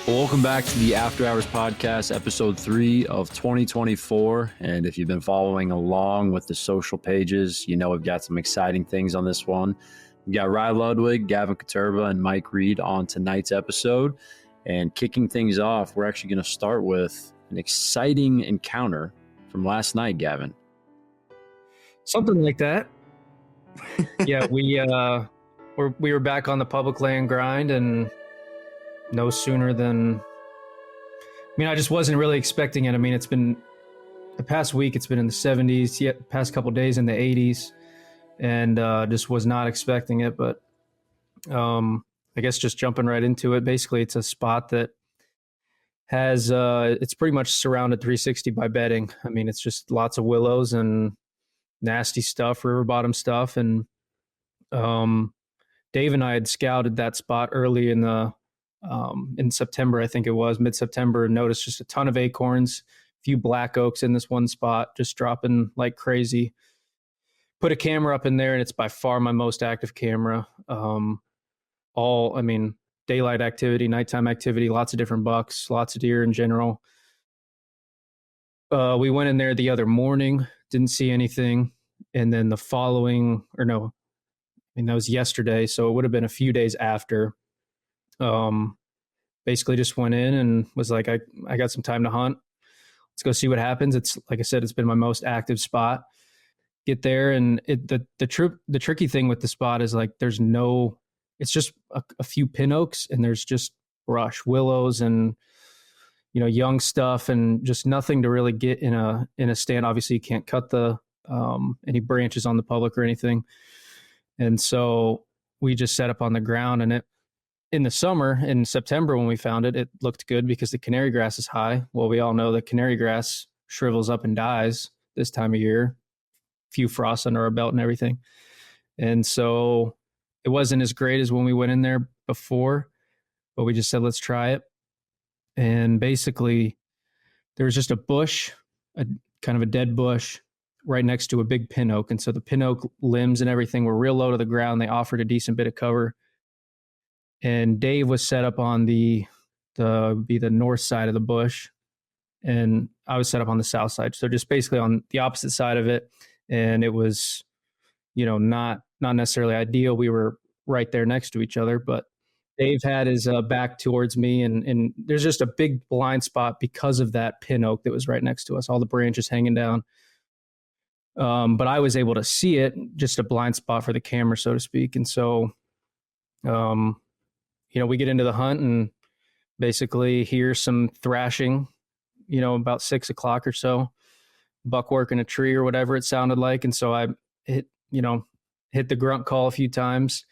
Well, welcome back to the After Hours Podcast, episode 3 of 2024. And if you've been following along with the social pages, you know we've got some exciting things on this one. We've got Rye Ludwig, Gavin Katerba, and Mike Reed on tonight's episode. And kicking things off, we're actually going to start with an exciting encounter from last night, Gavin. Something like that. Yeah, we were back on the public land grind, and no sooner than, I just wasn't really expecting it. I mean, it's been the past week, it's been in the 70s, yet past couple days in the 80s, and just was not expecting it. But I guess just jumping right into it, basically it's a spot that has, it's pretty much surrounded 360 by bedding. I mean, it's just lots of willows and nasty stuff, river bottom stuff. And Dave and I had scouted that spot early in September, I think it was mid-September, and noticed just a ton of acorns, a few black oaks in this one spot, just dropping like crazy. Put a camera up in there, and it's by far my most active camera. Daylight activity, nighttime activity, lots of different bucks, lots of deer in general. We went in there the other morning, didn't see anything. And then that was yesterday. So it would have been a few days after. Basically just went in and was like, I got some time to hunt. Let's go see what happens. It's like I said, it's been my most active spot. Get there, and the tricky thing with the spot is like it's just a few pin oaks, and there's just brush, willows, and young stuff, and just nothing to really get in a stand. Obviously, you can't cut any branches on the public or anything, and so we just set up on the ground. And in the summer, in September when we found it, it looked good because the canary grass is high. Well, we all know that canary grass shrivels up and dies this time of year. Few frosts under our belt and everything. And so it wasn't as great as when we went in there before, but we just said, let's try it. And basically there was just a bush, a kind of a dead bush right next to a big pin oak. And so the pin oak limbs and everything were real low to the ground. They offered a decent bit of cover. And Dave was set up on the north side of the bush, and I was set up on the south side. So just basically on the opposite side of it. And it was, not necessarily ideal. We were right there next to each other, but Dave had his back towards me, and there's just a big blind spot because of that pin oak that was right next to us, all the branches hanging down. But I was able to see it, just a blind spot for the camera, so to speak. And so, we get into the hunt and basically hear some thrashing, about 6 o'clock or so, buck working a tree or whatever it sounded like. And so I hit the grunt call a few times.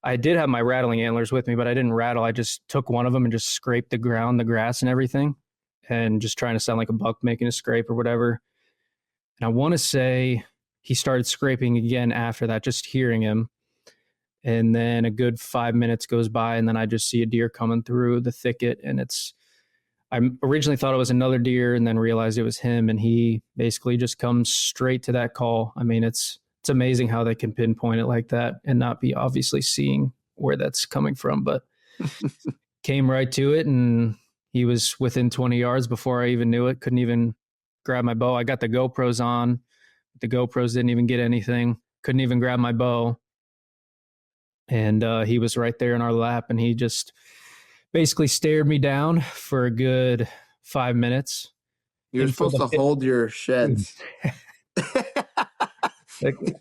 I did have my rattling antlers with me, but I didn't rattle. I just took one of them and just scraped the ground, the grass and everything, and just trying to sound like a buck making a scrape or whatever. And I want to say he started scraping again after that, just hearing him. And then a good 5 minutes goes by, and then I just see a deer coming through the thicket. And I originally thought it was another deer, and then realized it was him. And he basically just comes straight to that call. I mean, it's amazing how they can pinpoint it like that and not be obviously seeing where that's coming from, but came right to it. And he was within 20 yards before I even knew it. Couldn't even grab my bow. I got the GoPros on. The GoPros didn't even get anything. Couldn't even grab my bow. And he was right there in our lap, and he just basically stared me down for a good 5 minutes. You're supposed to hold your sheds.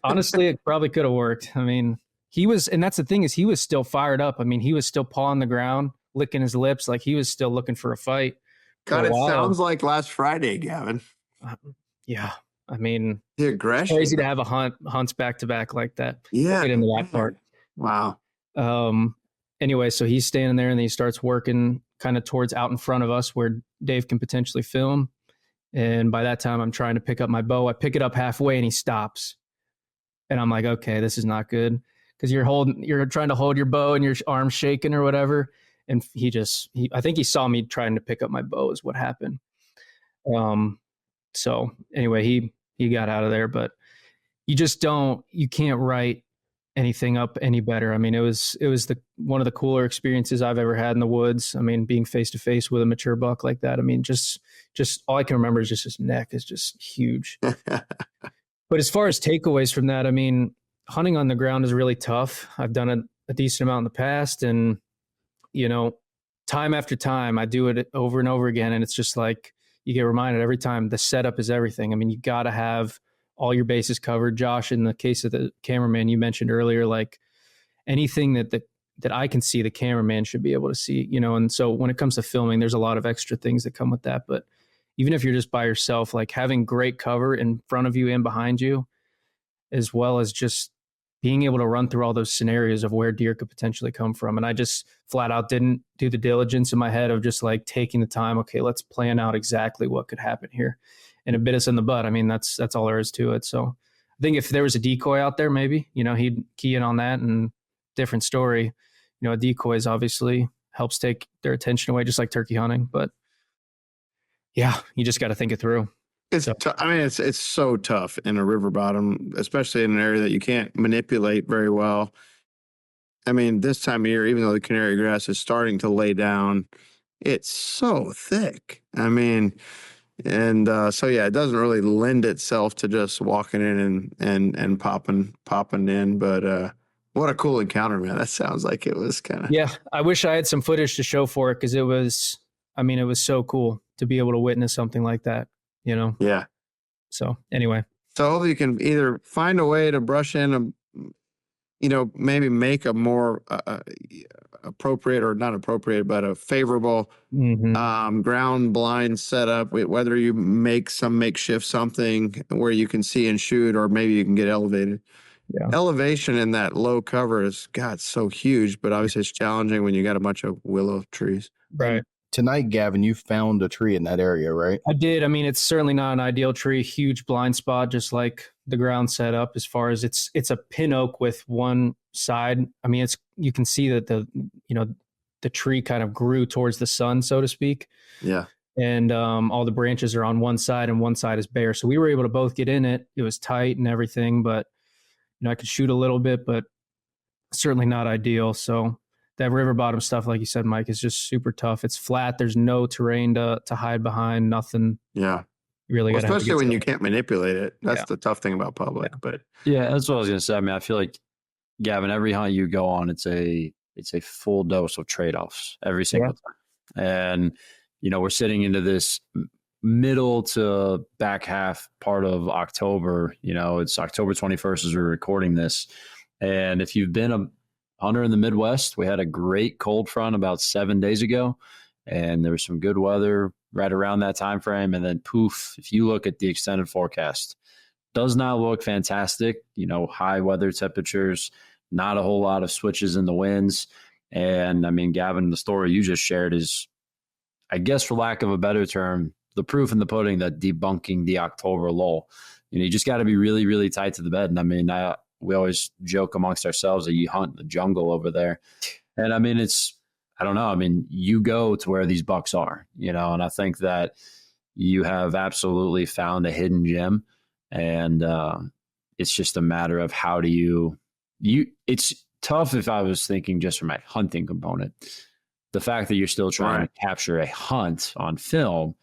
Honestly, it probably could have worked. I mean, and that's the thing, is he was still fired up. I mean, he was still pawing the ground, licking his lips, like he was still looking for a fight. God, it sounds like last Friday, Gavin. Yeah. I mean, the aggression. Crazy to have hunts back to back like that. Yeah. We'll get into that part. Wow. Anyway, so he's standing there, and then he starts working kind of towards out in front of us where Dave can potentially film. And by that time, I'm trying to pick up my bow. I pick it up halfway, and he stops. And I'm like, okay, this is not good, because you're trying to hold your bow and your arm's shaking or whatever. And I think he saw me trying to pick up my bow is what happened. So anyway, he got out of there, but you can't write anything up any better. I mean, it was one of the cooler experiences I've ever had in the woods. I mean, being face to face with a mature buck like that. I mean, just all I can remember is just his neck is just huge. But as far as takeaways from that, I mean, hunting on the ground is really tough. I've done a decent amount in the past, and time after time, I do it over and over again, and it's just like you get reminded every time. The setup is everything. I mean, you got to have all your bases covered. Josh, in the case of the cameraman you mentioned earlier, like anything that I can see, the cameraman should be able to see, and so when it comes to filming, there's a lot of extra things that come with that. But even if you're just by yourself, like having great cover in front of you and behind you, as well as just being able to run through all those scenarios of where deer could potentially come from. And I just flat out didn't do the diligence in my head of just like taking the time. Okay, let's plan out exactly what could happen here. And it bit us in the butt. I mean, that's all there is to it. So I think if there was a decoy out there, maybe, he'd key in on that, and different story. A decoys obviously helps take their attention away, just like turkey hunting. But yeah, you just got to think it through. It's so tough in a river bottom, especially in an area that you can't manipulate very well. I mean, this time of year, even though the canary grass is starting to lay down, it's so thick. I mean, and so yeah, it doesn't really lend itself to just walking in and popping in. But what a cool encounter, man! That sounds like it was kind of. Yeah, I wish I had some footage to show for it, because it was so cool to be able to witness something like that. Yeah. So anyway. So hopefully you can either find a way to brush in maybe make a more appropriate, or not appropriate, but a favorable ground blind setup, whether you make some makeshift something where you can see and shoot, or maybe you can get elevated. Yeah. Elevation in that low cover is, God, so huge, but obviously it's challenging when you got a bunch of willow trees. Right. Tonight, Gavin, you found a tree in that area, right? I did. I mean, it's certainly not an ideal tree. Huge blind spot, just like the ground setup. As far as it's a pin oak with one side. I mean, you can see that the tree kind of grew towards the sun, so to speak. Yeah. And all the branches are on one side, and one side is bare. So we were able to both get in it. It was tight and everything, but I could shoot a little bit, but certainly not ideal. So that river bottom stuff, like you said, Mike, is just super tough. It's flat. There's no terrain to hide behind, nothing. Yeah. You really got especially when you can't manipulate it. That's the tough thing about public. Yeah. But yeah, that's what I was gonna say. I mean, I feel like, Gavin, every hunt you go on, it's a full dose of trade-offs every single time. And we're sitting into this middle to back half part of October. It's October 21st as we're recording this. And if you've been a hunter in the Midwest, we had a great cold front about 7 days ago, and there was some good weather right around that time frame. And then poof, if you look at the extended forecast, does not look fantastic. High weather temperatures, not a whole lot of switches in the winds. And I mean, Gavin, the story you just shared is, I guess, for lack of a better term, the proof in the pudding that debunking the October lull. You just got to be really, really tight to the bed. And I mean, we always joke amongst ourselves that you hunt in the jungle over there. And I mean, I don't know. I mean, you go to where these bucks are, and I think that you have absolutely found a hidden gem. And it's just a matter of how do you it's tough. If I was thinking just from a hunting component, the fact that you're still trying to capture a hunt on film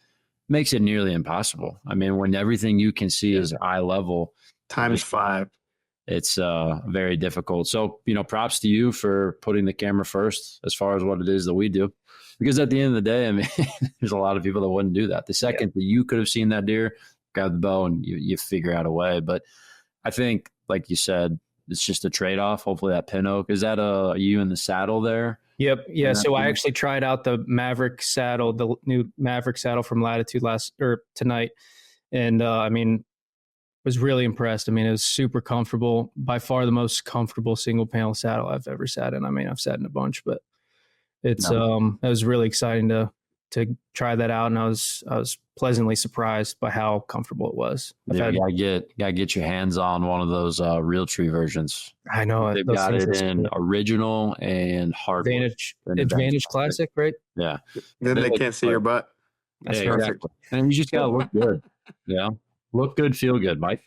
makes it nearly impossible. I mean, when everything you can see is eye level times 5, it's very difficult. So, props to you for putting the camera first as far as what it is that we do. Because at the end of the day, I mean, there's a lot of people that wouldn't do that. The second that you could have seen that deer, grab the bow and you figure out a way. But I think, like you said, it's just a trade-off. Hopefully that pin oak. Is that you in the saddle there? Yep. Yeah. So I actually tried out the Maverick saddle, the new Maverick saddle from Latitude tonight. And I mean, was really impressed. I mean, it was super comfortable, by far the most comfortable single panel saddle I've ever sat in. I mean, I've sat in a bunch, but it was really exciting to try that out. And I was pleasantly surprised by how comfortable it was. Gotta get your hands on one of those Realtree versions. I know they've got it in original and hardwood. Advantage Classic, right? Yeah. Then they can't see your butt. That's exactly. And you just gotta look good. Yeah. Look good, feel good, Mike.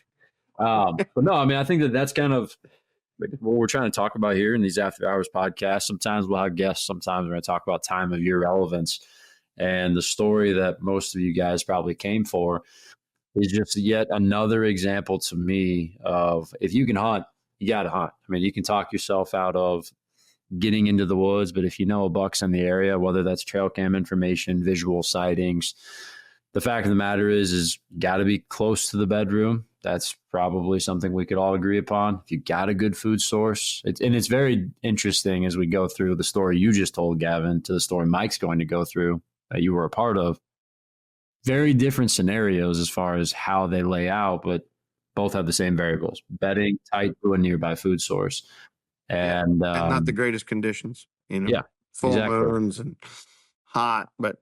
But no, I mean, I think that's kind of what we're trying to talk about here in these after hours podcasts, sometimes we'll have guests, sometimes we're going to talk about time of year relevance. And the story that most of you guys probably came for is just yet another example to me of if you can hunt, you got to hunt. I mean, you can talk yourself out of getting into the woods, but if you know a buck's in the area, whether that's trail cam information, visual sightings, the fact of the matter is got to be close to the bedroom. That's probably something we could all agree upon. If you got a good food source, it's very interesting as we go through the story you just told, Gavin, to the story Mike's going to go through that you were a part of. Very different scenarios as far as how they lay out, but both have the same variables: bedding, tight to a nearby food source, and not the greatest conditions. Yeah, full exactly. moons and hot. But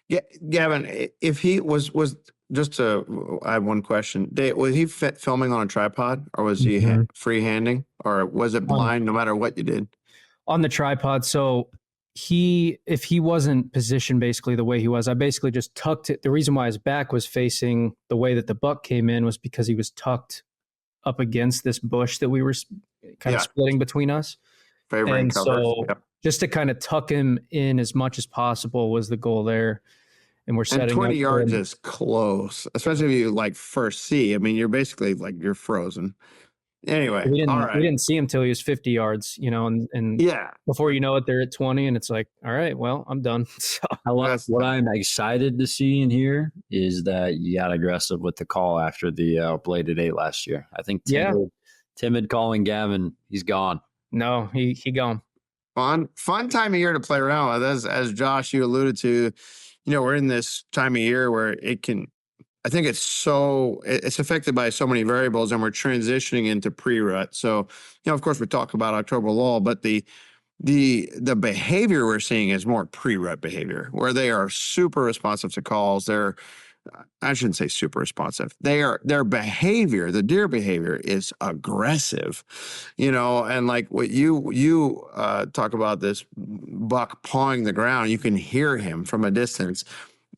yeah, Gavin, if he was just to, I have one question. Was he filming on a tripod, or was he freehanding, or was it blind no matter what you did? On the tripod. So if he wasn't positioned basically the way he was, I basically just tucked it. The reason why his back was facing the way that the buck came in was because he was tucked up against this bush that we were kind of splitting between us. Favoring cover. So just to kind of tuck him in as much as possible was the goal there. And we're setting 20 up yards is close, especially if you like first see. I mean, you're basically like you're frozen. Anyway, we didn't see him till he was 50 yards, and before you know it, they're at 20, and it's like, all right, well, I'm done. So what I'm excited to see in here is that you got aggressive with the call after the bladed 8 last year. I think timid calling Gavin, he's gone. No, he gone. Fun time of year to play around with. As Josh, you alluded to, we're in this time of year where I think it's affected by so many variables, and we're transitioning into pre-rut. So, of course, we talk about October lull, but the behavior we're seeing is more pre-rut behavior, where they are super responsive to calls. I shouldn't say super responsive. Their behavior, the deer behavior, is aggressive, and like what you talk about, this buck pawing the ground, you can hear him from a distance,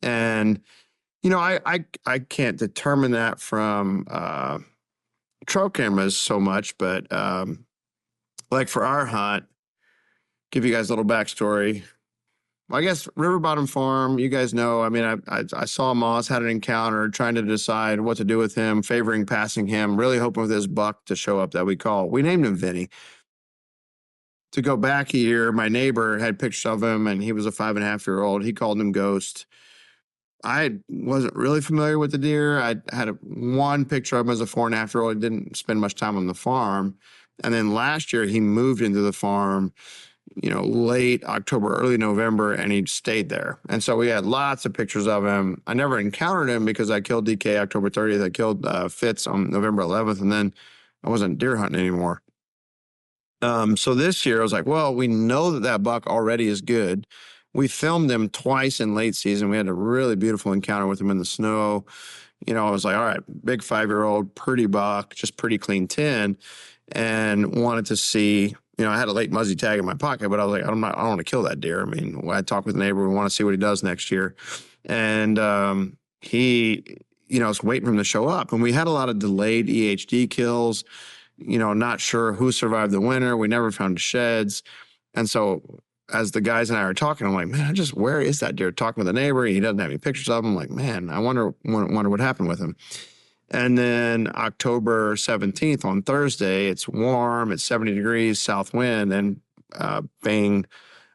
and I can't determine that from trail cameras so much, but like for our hunt, give you guys a little backstory. I guess River Bottom Farm, you guys know. I mean, I saw Moss, had an encounter, trying to decide what to do with him, favoring passing him, really hoping with this buck to show up that we call. We named him Vinnie. To go back a year, my neighbor had pictures of him, and he was a 5.5-year-old. He called him Ghost. I wasn't really familiar with the deer. I had one picture of him as a 4.5-year-old. Didn't spend much time on the farm. And then last year he moved into the farm, late October, early November, and he stayed there. And so we had lots of pictures of him. I never encountered him because I killed DK October 30th. I killed Fitz on November 11th, and then I wasn't deer hunting anymore. So this year I was like, well, we know that buck already is good. We filmed him twice in late season. We had a really beautiful encounter with him in the snow. I was like, all right, big 5-year-old, pretty buck, just pretty clean 10, and wanted to see, I had a late muzzy tag in my pocket, but I was like, I don't want to kill that deer. I mean, I talked with the neighbor. We want to see what he does next year. And he, was waiting for him to show up. And we had a lot of delayed EHD kills, not sure who survived the winter. We never found sheds. And so as the guys and I are talking, I'm like, man, where is that deer? Talking with the neighbor, he doesn't have any pictures of him. I'm like, man, I wonder what happened with him. And then October 17th on Thursday, it's warm, it's 70 degrees, south wind, and bang,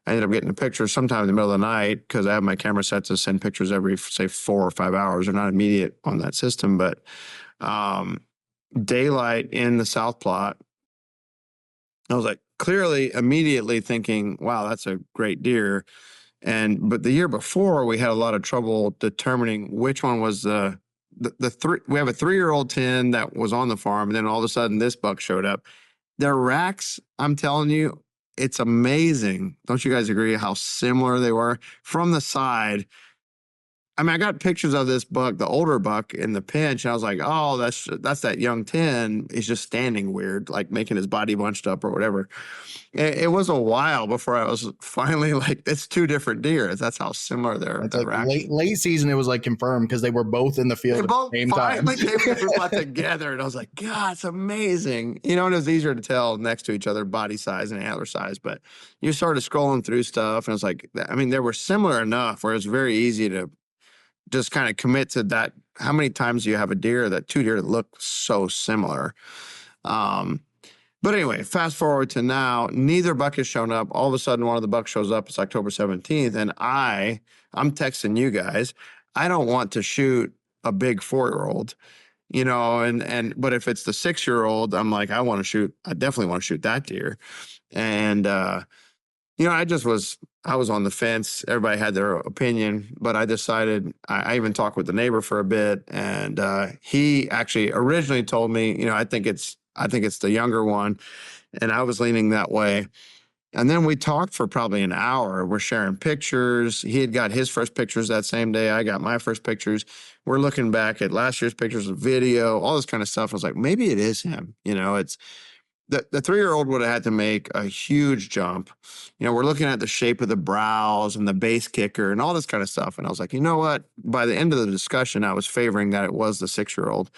I ended up getting a picture sometime in the middle of the night because I have my camera set to send pictures every, say, 4 or 5 hours. They're not immediate on that system, but daylight in the south plot. I was like, clearly, immediately thinking, wow, that's a great deer. But the year before, we had a lot of trouble determining which one was the three. We have a 3-year-old 10 that was on the farm, and then all of a sudden this buck showed up. Their racks, I'm telling you, it's amazing. Don't you guys agree how similar they were from the side? I mean, I got pictures of this buck, the older buck in the pinch. And I was like, oh, that's that young 10. He's just standing weird, like making his body bunched up or whatever. It was a while before I was finally like, it's two different deer. That's how similar they're. It's like late season, it was like confirmed because they were both in the field They at both the same time. finally came together, and I was like, God, it's amazing. You know, and it was easier to tell next to each other body size and antler size. But you started scrolling through stuff, and it's like, I mean, they were similar enough where it's very easy to just kind of commit to that. How many times do you have a deer that two deer that look so similar? But anyway, fast forward to now, neither buck has shown up. All of a sudden, one of the bucks shows up. It's October 17th. And I'm texting you guys. I don't want to shoot a big 4-year-old, you know, but if it's the 6-year-old, I'm like, I definitely want to shoot that deer. And, you know, I was on the fence. Everybody had their opinion, but I decided, I even talked with the neighbor for a bit. And he actually originally told me, you know, I think it's the younger one. And I was leaning that way. And then we talked for probably an hour. We're sharing pictures. He had got his first pictures that same day. I got my first pictures. We're looking back at last year's pictures of video, all this kind of stuff. I was like, maybe it is him. You know, it's the 3-year-old would have had to make a huge jump. You know, we're looking at the shape of the brows and the base kicker and all this kind of stuff. And I was like, you know what? By the end of the discussion, I was favoring that it was the 6-year-old.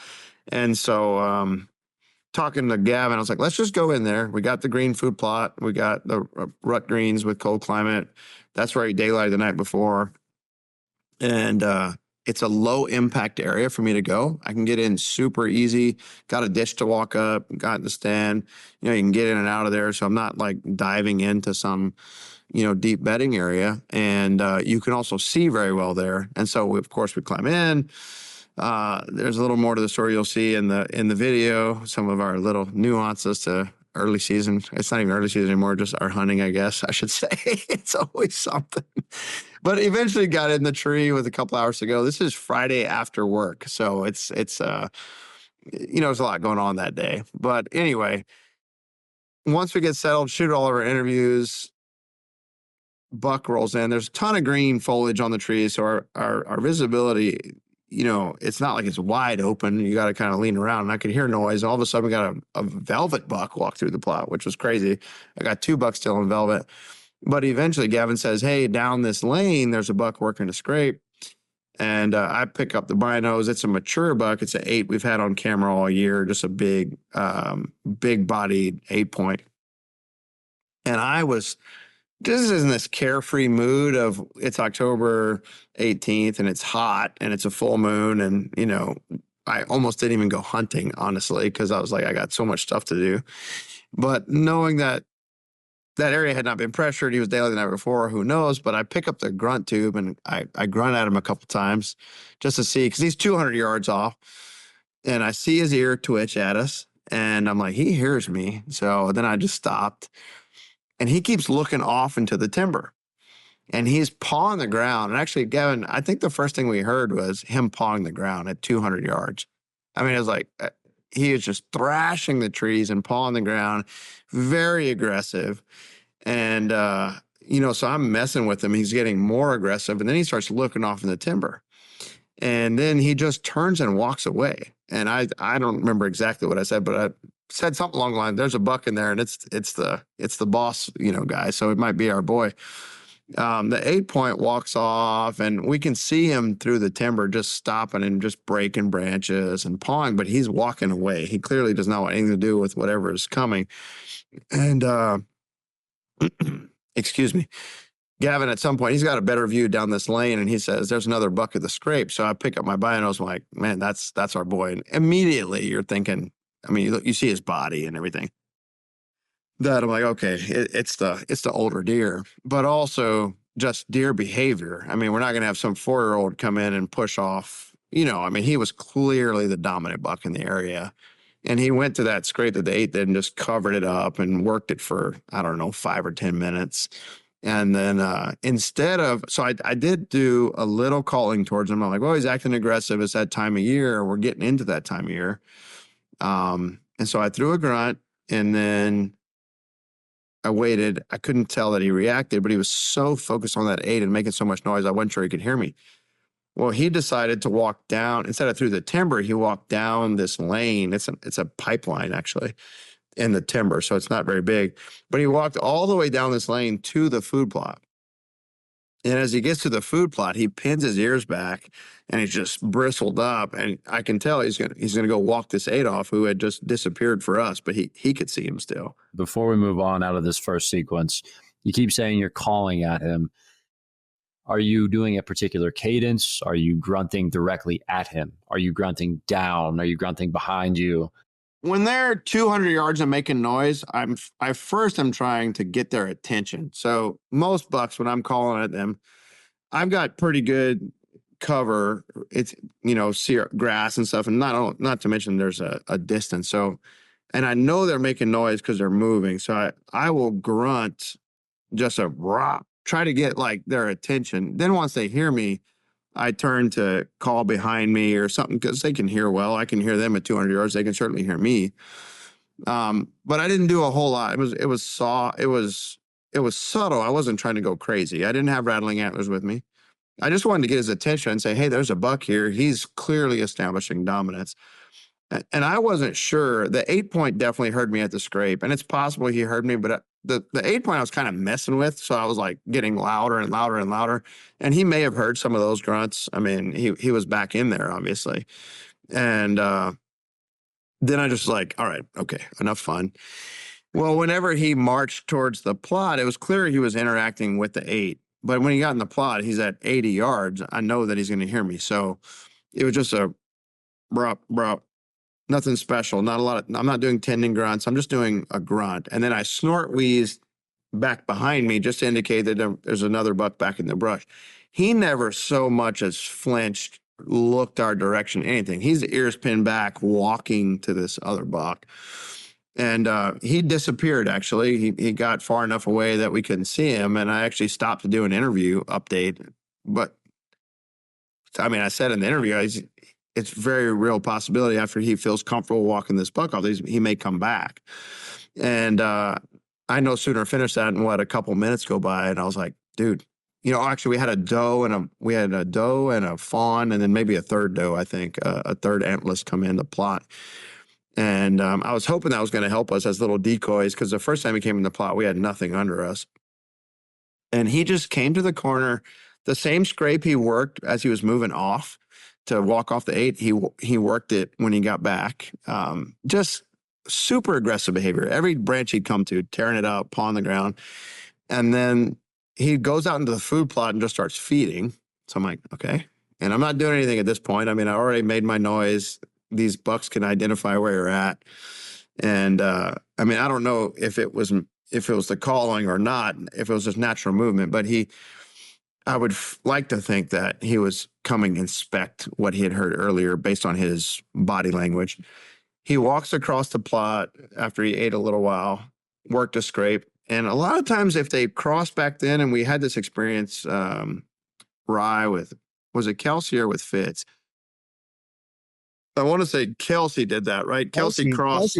And so, talking to Gavin, I was like, let's just go in there. We got the green food plot. We got the rut greens with cold climate. That's where he daylighted the night before. And it's a low impact area for me to go. I can get in super easy. Got a ditch to walk up, got in the stand. You know, you can get in and out of there. So I'm not like diving into some, you know, deep bedding area. And you can also see very well there. And so of course we climb in. There's a little more to the story you'll see in the video, some of our little nuances to early season. It's not even early season anymore, just our hunting, I guess I should say. It's always something. But eventually got in the tree with a couple hours to go. This is Friday after work. So it's you know, there's a lot going on that day. But anyway, once we get settled, shoot all of our interviews, buck rolls in. There's a ton of green foliage on the trees. So our visibility, you know, it's not like it's wide open. You got to kind of lean around. And I could hear noise. All of a sudden, we got a velvet buck walk through the plot, which was crazy. I got 2 bucks still in velvet. But eventually, Gavin says, hey, down this lane, there's a buck working a scrape. And I pick up the binos. It's a mature buck. It's an 8 we've had on camera all year. Just a big bodied 8-point. And I was just in this carefree mood of it's October 18th and it's hot and it's a full moon. And, you know, I almost didn't even go hunting, honestly, because I was like, I got so much stuff to do. But knowing that area had not been pressured, he was daily the night before, who knows? But I pick up the grunt tube and I grunt at him a couple times just to see, because he's 200 yards off. And I see his ear twitch at us. And I'm like, he hears me. So then I just stopped. And he keeps looking off into the timber. And he's pawing the ground. And actually, Gavin, I think the first thing we heard was him pawing the ground at 200 yards. I mean, it was like he was just thrashing the trees and pawing the ground, very aggressive. And, you know, so I'm messing with him. He's getting more aggressive. And then he starts looking off in the timber. And then he just turns and walks away. And I don't remember exactly what I said, but I said something along the line. There's a buck in there, and it's the boss, you know, guy. So it might be our boy. The 8-point walks off, and we can see him through the timber, just stopping and just breaking branches and pawing. But he's walking away. He clearly does not want anything to do with whatever is coming. And excuse me. Gavin, at some point, he's got a better view down this lane, and he says, there's another buck at the scrape. So I pick up my binos. I'm like, man, that's our boy. And immediately you're thinking, I mean, you see his body and everything. That I'm like, okay, it's the older deer, but also just deer behavior. I mean, we're not going to have some 4-year-old come in and push off, you know, I mean, he was clearly the dominant buck in the area. And he went to that scrape that the 8 did and just covered it up and worked it for, I don't know, 5 or 10 minutes. And then so I did do a little calling towards him. I'm like, well, he's acting aggressive. It's that time of year. We're getting into that time of year. And so I threw a grunt, and then I waited. I couldn't tell that he reacted, but he was so focused on that 8 and making so much noise, I wasn't sure he could hear me. Well, he decided to walk down instead of through the timber. He walked down this lane. It's a pipeline actually in the timber, so it's not very big. But he walked all the way down this lane to the food plot. And as he gets to the food plot, he pins his ears back and he's just bristled up. And I can tell he's gonna go walk this 8 off who had just disappeared for us, but he could see him still. Before we move on out of this first sequence, you keep saying you're calling at him. Are you doing a particular cadence? Are you grunting directly at him? Are you grunting down? Are you grunting behind you? When they're 200 yards and making noise, I'm trying to get their attention. So most bucks, when I'm calling at them, I've got pretty good cover. It's, grass and stuff, and not to mention there's a distance. So, and I know they're making noise because they're moving. So I will grunt just a rop, try to get like their attention. Then once they hear me, I turn to call behind me or something because they can hear well. I can hear them at 200 yards. They can certainly hear me. But I didn't do a whole lot. It was subtle. I wasn't trying to go crazy. I didn't have rattling antlers with me. I just wanted to get his attention and say, hey, there's a buck here. He's clearly establishing dominance. And I wasn't sure. The 8-point definitely heard me at the scrape, and it's possible he heard me, but the 8-point I was kind of messing with, so I was like getting louder and louder and louder, and he may have heard some of those grunts. I mean, he was back in there, obviously. And then I just was like, all right, okay, enough fun. Well, whenever he marched towards the plot, it was clear he was interacting with the 8. But when he got in the plot, he's at 80 yards. I know that he's going to hear me. So it was just a brup. Nothing special. Not a lot. I'm not doing tending grunts. I'm just doing a grunt. And then I snort wheezed back behind me just to indicate that there's another buck back in the brush. He never so much as flinched, looked our direction, anything. He's ears pinned back, walking to this other buck. And he disappeared, actually. He got far enough away that we couldn't see him. And I actually stopped to do an interview update. But, I mean, I said in the interview, it's very real possibility after he feels comfortable walking this buck off, he may come back. And I no sooner finished that and a couple minutes go by, and I was like, dude, actually we had a doe and a fawn, and then maybe a third doe, I think, a third antlerless come in the plot. And I was hoping that was going to help us as little decoys, because the first time he came in the plot, we had nothing under us. And he just came to the corner, the same scrape he worked as he was moving off to walk off the 8. He worked it when he got back. Just super aggressive behavior. Every branch he'd come to, tearing it up, pawing the ground. And then he goes out into the food plot and just starts feeding. So I'm like, okay. And I'm not doing anything at this point. I mean, I already made my noise. These bucks can identify where you're at. And I mean, I don't know if it was the calling or not, if it was just natural movement, but I would like to think that he was coming to inspect what he had heard earlier based on his body language. He walks across the plot after he ate a little while, worked a scrape. And a lot of times if they crossed back then, and we had this experience, Rye was it Kelsey or with Fitz? I want to say Kelsey did that, right? Kelsey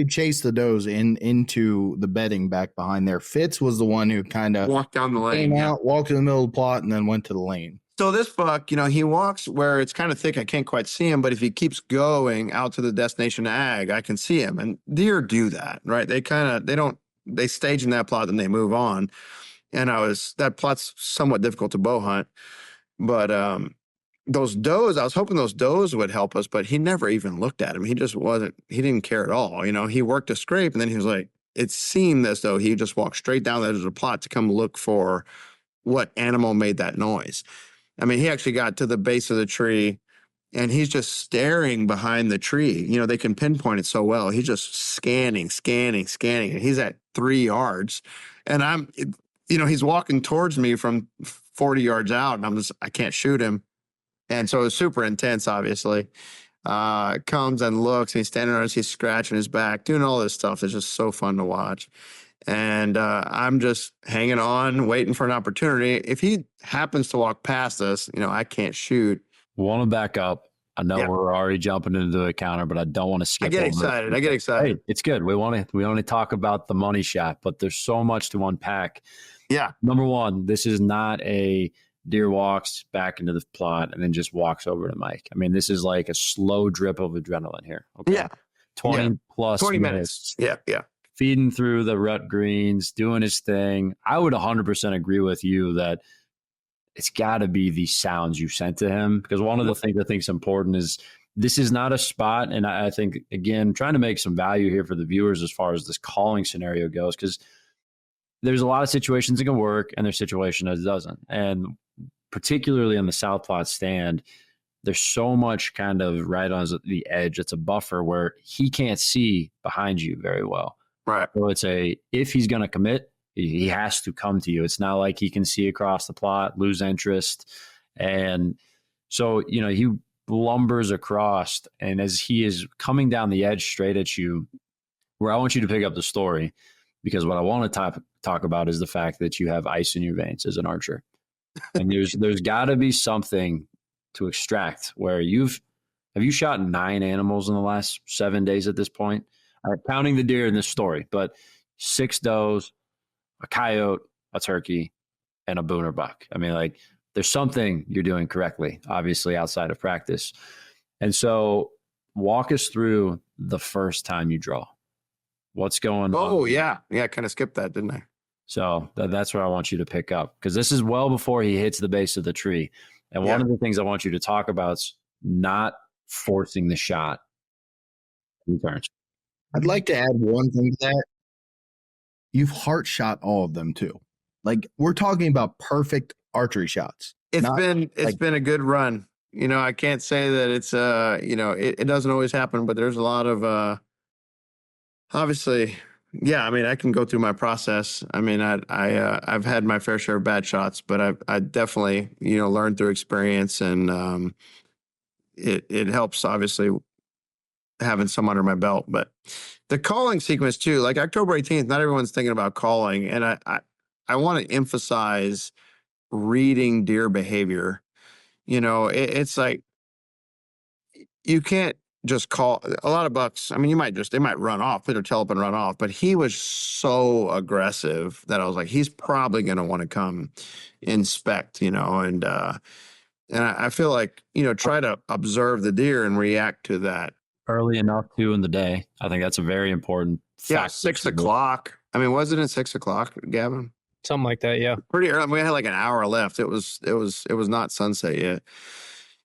chased the does into the bedding back behind there. Fitz was the one who kind of walked down the lane, came out, walked in the middle of the plot, and then went to the lane. So this buck, he walks where it's kind of thick. I can't quite see him, but if he keeps going out to the destination ag, I can see him. And deer do that, right? They stage in that plot and they move on. And that plot's somewhat difficult to bow hunt, but those does, I was hoping those does would help us, but he never even looked at him. He didn't care at all. He worked a scrape, and then he was like, it seemed as though he just walked straight down the edge of the plot to come look for what animal made that noise. I mean, he actually got to the base of the tree, and he's just staring behind the tree. They can pinpoint it so well. He's just scanning, and he's at 3 yards. And he's walking towards me from 40 yards out, and I can't shoot him. And so it was super intense, obviously. Comes and looks, and he's standing there, he's scratching his back, doing all this stuff. It's just so fun to watch. And I'm just hanging on, waiting for an opportunity. If he happens to walk past us, I can't shoot. Want to back up. I know we're already jumping into the counter, but I don't want to skip. I get excited. Hey, it's good. We want to talk about the money shot, but there's so much to unpack. Yeah. Number one, this is not a Deer walks back into the plot and then just walks over to Mike. I mean, this is like a slow drip of adrenaline here. Okay. Yeah. 20 plus 20 minutes. Yeah. Feeding through the rut greens, doing his thing. I would 100% agree with you that it's got to be the sounds you sent to him, because one of the things I think is important is this is not a spot. And I think, again, trying to make some value here for the viewers as far as this calling scenario goes, because there's a lot of situations that can work and there's situations that doesn't. And particularly on the South Plot stand, there's so much kind of right on the edge. It's a buffer where he can't see behind you very well. Right. So it's if he's going to commit, he has to come to you. It's not like he can see across the plot, lose interest. And so, he lumbers across, and as he is coming down the edge straight at you, where I want you to pick up the story, because what I want to talk about is the fact that you have ice in your veins as an archer. And there's got to be something to extract where have you shot 9 animals in the last 7 days at this point? Counting the deer in this story, but 6 does, a coyote, a turkey, and a Booner buck. I mean, like, there's something you're doing correctly, obviously, outside of practice. And so walk us through the first time you draw. What's going on? Oh, yeah. Yeah, I kind of skipped that, didn't I? So that's where I want you to pick up, because this is well before he hits the base of the tree. And one of the things I want you to talk about is not forcing the shot. Returns. I'd like to add one thing to that. You've heart shot all of them too. Like, we're talking about perfect archery shots. It's been a good run. I can't say that it's it doesn't always happen, but there's a lot of obviously, yeah. I mean, I can go through my process. I mean, I've had my fair share of bad shots, but I definitely learned through experience, and it helps, obviously, having some under my belt. But the calling sequence too, like October 18th, not everyone's thinking about calling, and I want to emphasize reading deer behavior. It's like you can't just call. A lot of bucks, I mean, they might run off, put their tail up and run off, but he was so aggressive that I was like, he's probably going to want to come inspect, and I feel like, try to observe the deer and react to that. Early enough too in the day. I think that's a very important factor. Yeah, 6 o'clock. I mean, wasn't it 6 o'clock, Gavin? Something like that, yeah. Pretty early. We had like an hour left. It was not sunset yet.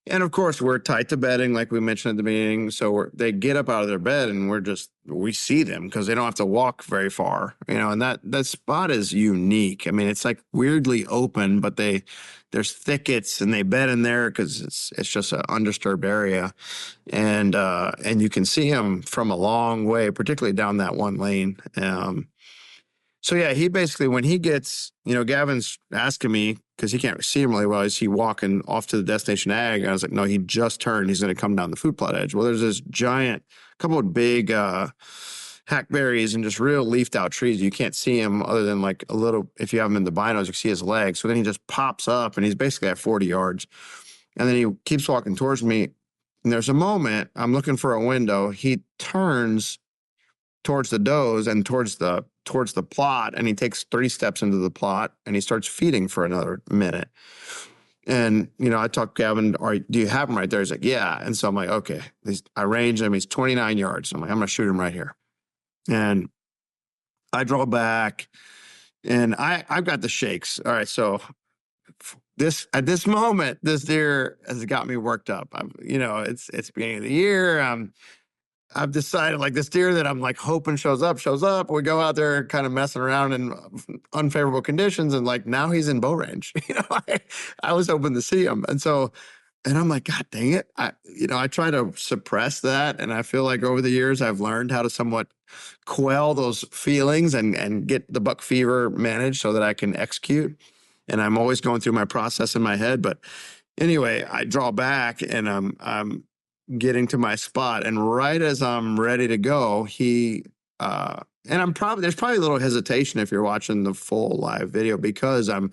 And of course, we're tight to bedding, like we mentioned at the beginning. So they get up out of their bed, and we see them because they don't have to walk very far, and that spot is unique. I mean, it's like weirdly open, but there's thickets, and they bed in there because it's just an undisturbed area. And you can see them from a long way, particularly down that one lane. So yeah, he basically, when he gets, Gavin's asking me, because he can't see him really well, is he walking off to the destination ag? And I was like, no, he just turned. He's going to come down the food plot edge. Well, there's this giant, couple of big hackberries and just real leafed out trees. You can't see him other than like a little, if you have him in the binos, you can see his legs. So then he just pops up, and he's basically at 40 yards. And then he keeps walking towards me. And there's a moment, I'm looking for a window. He turns towards the does and towards the plot, and he takes 3 steps into the plot, and he starts feeding for another minute. And I talked to Gavin, do you have him right there? He's like, yeah. And so I'm like, okay. I range him. He's 29 yards. I'm like, I'm gonna shoot him right here. And I draw back, and I've got the shakes. All right, so at this moment, this deer has got me worked up. It's beginning of the year. I've decided, like, this deer that I'm like hoping shows up. We go out there kind of messing around in unfavorable conditions, and like now he's in bow range. I was hoping to see him, and I'm like, God dang it! I try to suppress that, and I feel like over the years I've learned how to somewhat quell those feelings and get the buck fever managed so that I can execute. And I'm always going through my process in my head, but anyway, I draw back, and I'm getting to my spot, and right as I'm ready to go, there's probably a little hesitation if you're watching the full live video, because I'm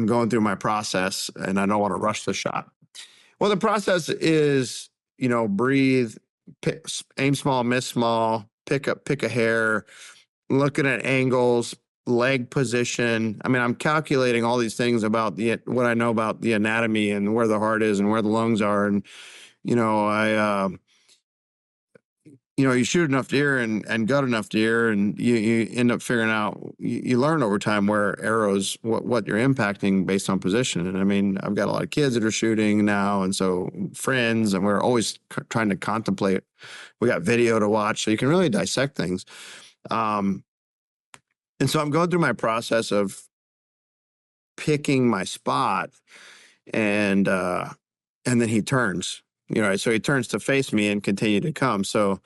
going through my process and I don't want to rush the shot. Well, the process is, breathe, aim small, miss small, pick a hair, looking at angles, leg position. I mean, I'm calculating all these things about what I know about the anatomy and where the heart is and where the lungs are. And, you shoot enough deer and gut enough deer, and you end up figuring out, you learn over time where arrows, what you're impacting based on position. And I mean, I've got a lot of kids that are shooting now, and so friends, and we're always trying to contemplate. We got video to watch, so you can really dissect things. And so I'm going through my process of picking my spot, and then he turns, so he turns to face me and continue to come. So,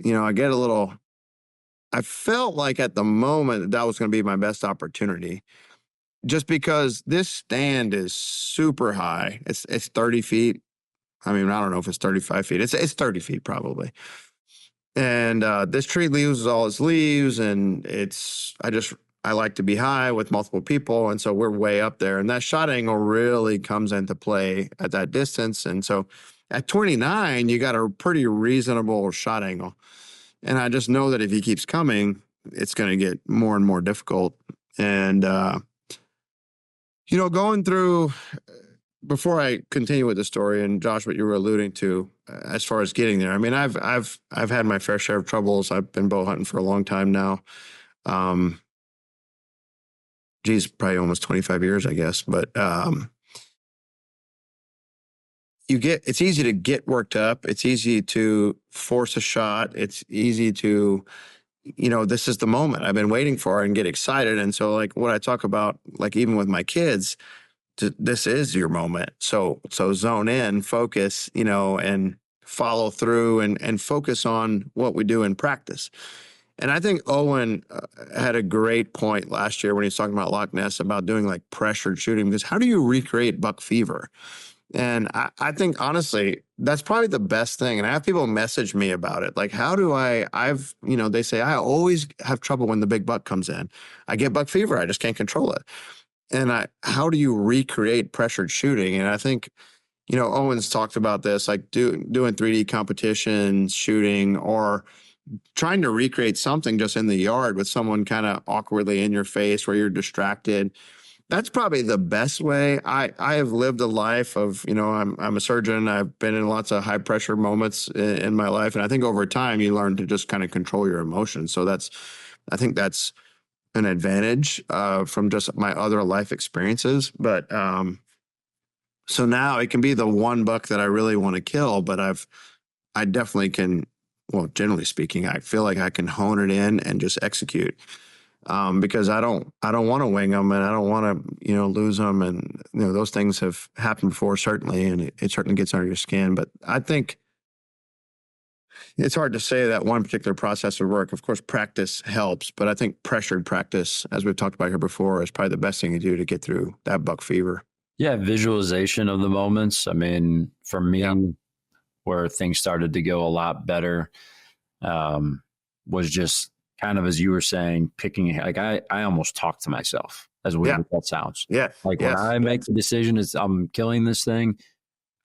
I felt like at the moment that was going to be my best opportunity, just because this stand is super high. It's 30 feet. I mean, I don't know if it's 35 feet. It's 30 feet probably. And this tree loses all its leaves, and I like to be high with multiple people. And so we're way up there, and that shot angle really comes into play at that distance. And so at 29, you got a pretty reasonable shot angle. And I just know that if he keeps coming, it's going to get more and more difficult. And, going through, before I continue with the story, and Josh, what you were alluding to, as far as getting there, I mean, I've had my fair share of troubles. I've been bow hunting for a long time now. Probably almost 25 years, I guess. But it's easy to get worked up. It's easy to force a shot. It's easy to, this is the moment I've been waiting for, and get excited. And so, like, what I talk about, like, even with my kids, this is your moment. So zone in, focus, and follow through, and focus on what we do in practice. And I think Owen had a great point last year when he was talking about Loch Ness, about doing like pressured shooting, because how do you recreate buck fever? And I think, honestly, that's probably the best thing. And I have people message me about it. Like, how do they say, I always have trouble when the big buck comes in. I get buck fever. I just can't control it. And how do you recreate pressured shooting? And I think, Owen's talked about this, like doing 3D competitions, shooting, or trying to recreate something just in the yard with someone kind of awkwardly in your face where you're distracted. That's probably the best way. I have lived a life of, I'm a surgeon. I've been in lots of high pressure moments in my life. And I think over time you learn to just kind of control your emotions. So I think that's an advantage from just my other life experiences. But so now it can be the one buck that I really want to kill, but I definitely can, well, generally speaking, I feel like I can hone it in and just execute. Because I don't want to wing them, and I don't want to, lose them. And, those things have happened before, certainly. And it certainly gets under your skin. But I think it's hard to say that one particular process would work. Of course, practice helps, but I think pressured practice, as we've talked about here before, is probably the best thing to do to get through that buck fever. Yeah. Visualization of the moments. I mean, for me, where things started to go a lot better, was just kind of, as you were saying, picking, like I almost talk to myself, as weird as that sounds. Yeah. Like when I make the decision is I'm killing this thing,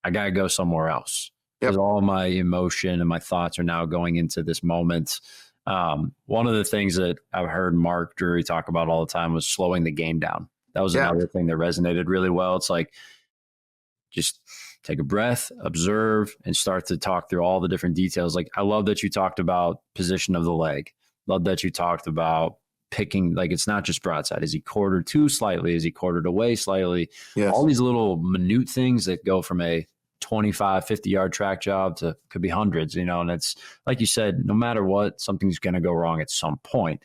I got to go somewhere else. Because all my emotion and my thoughts are now going into this moment. One of the things that I've heard Mark Drury talk about all the time was slowing the game down. That was another thing that resonated really well. It's like, just take a breath, observe, and start to talk through all the different details. Like, I love that you talked about position of the leg. Love that you talked about picking, like, it's not just broadside. Is he quartered too slightly? Is he quartered away slightly? Yes. All these little minute things that go from a 25, 50-yard track job to could be hundreds, and it's like you said, no matter what, something's going to go wrong at some point.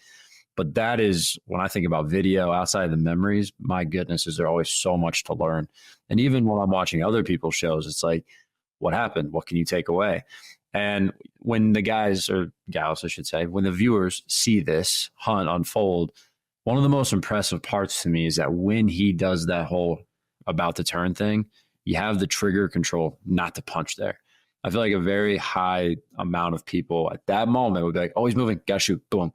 But that is, when I think about video outside of the memories, my goodness, is there always so much to learn. And even when I'm watching other people's shows, it's like, what happened? What can you take away? And when the guys, or gals, I should say, when the viewers see this hunt unfold, one of the most impressive parts to me is that when he does that whole about to turn thing, you have the trigger control not to punch there. I feel like a very high amount of people at that moment would be like, oh, he's moving, gotta shoot, boom.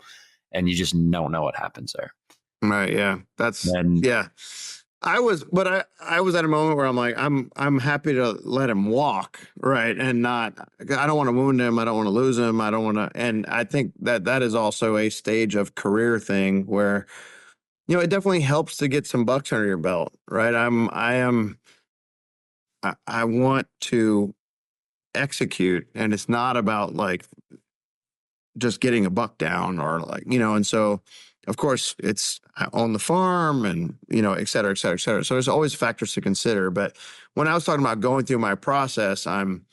And you just don't know what happens there. Right. Yeah. I was at a moment where I'm like, I'm happy to let him walk. Right. And I don't want to wound him. I don't want to lose him. I don't want to. And I think that is also a stage of career thing where it definitely helps to get some bucks under your belt, right? I want to execute, and it's not about like just getting a buck down or like, and so of course it's on the farm and, et cetera, et cetera, et cetera. So there's always factors to consider. But when I was talking about going through my process, I'm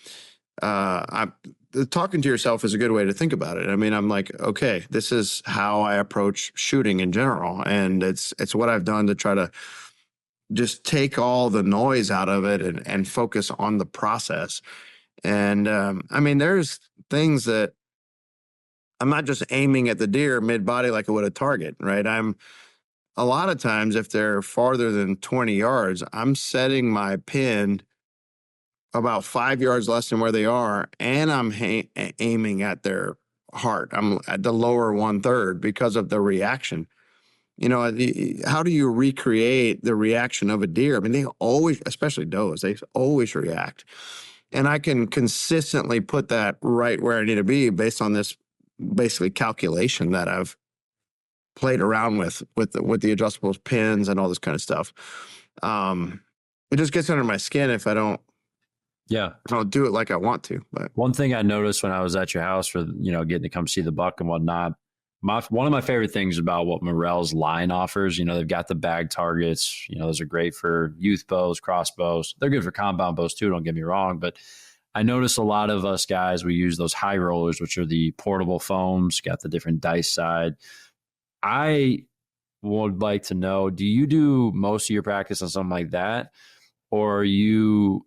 talking to yourself is a good way to think about it. I mean, I'm like, okay, this is how I approach shooting in general. And it's what I've done to try to just take all the noise out of it and focus on the process. And I mean, there's things that I'm not just aiming at the deer mid body like I would a target, right? A lot of times, if they're farther than 20 yards, I'm setting my pin about 5 yards less than where they are, and I'm aiming at their heart. I'm at the lower 1/3 because of the reaction. How do you recreate the reaction of a deer? I mean, they always, especially does, they always react. And I can consistently put that right where I need to be based on this basically calculation that I've played around with the adjustable pins and all this kind of stuff. It just gets under my skin if I don't do it like I want to. But one thing I noticed when I was at your house for, getting to come see the buck and whatnot, one of my favorite things about what Morrell's line offers, they've got the bag targets, those are great for youth bows, crossbows. They're good for compound bows too, don't get me wrong. But I notice a lot of us guys, we use those high rollers, which are the portable foams, got the different dice side. I would like to know, do you do most of your practice on something like that? Or are you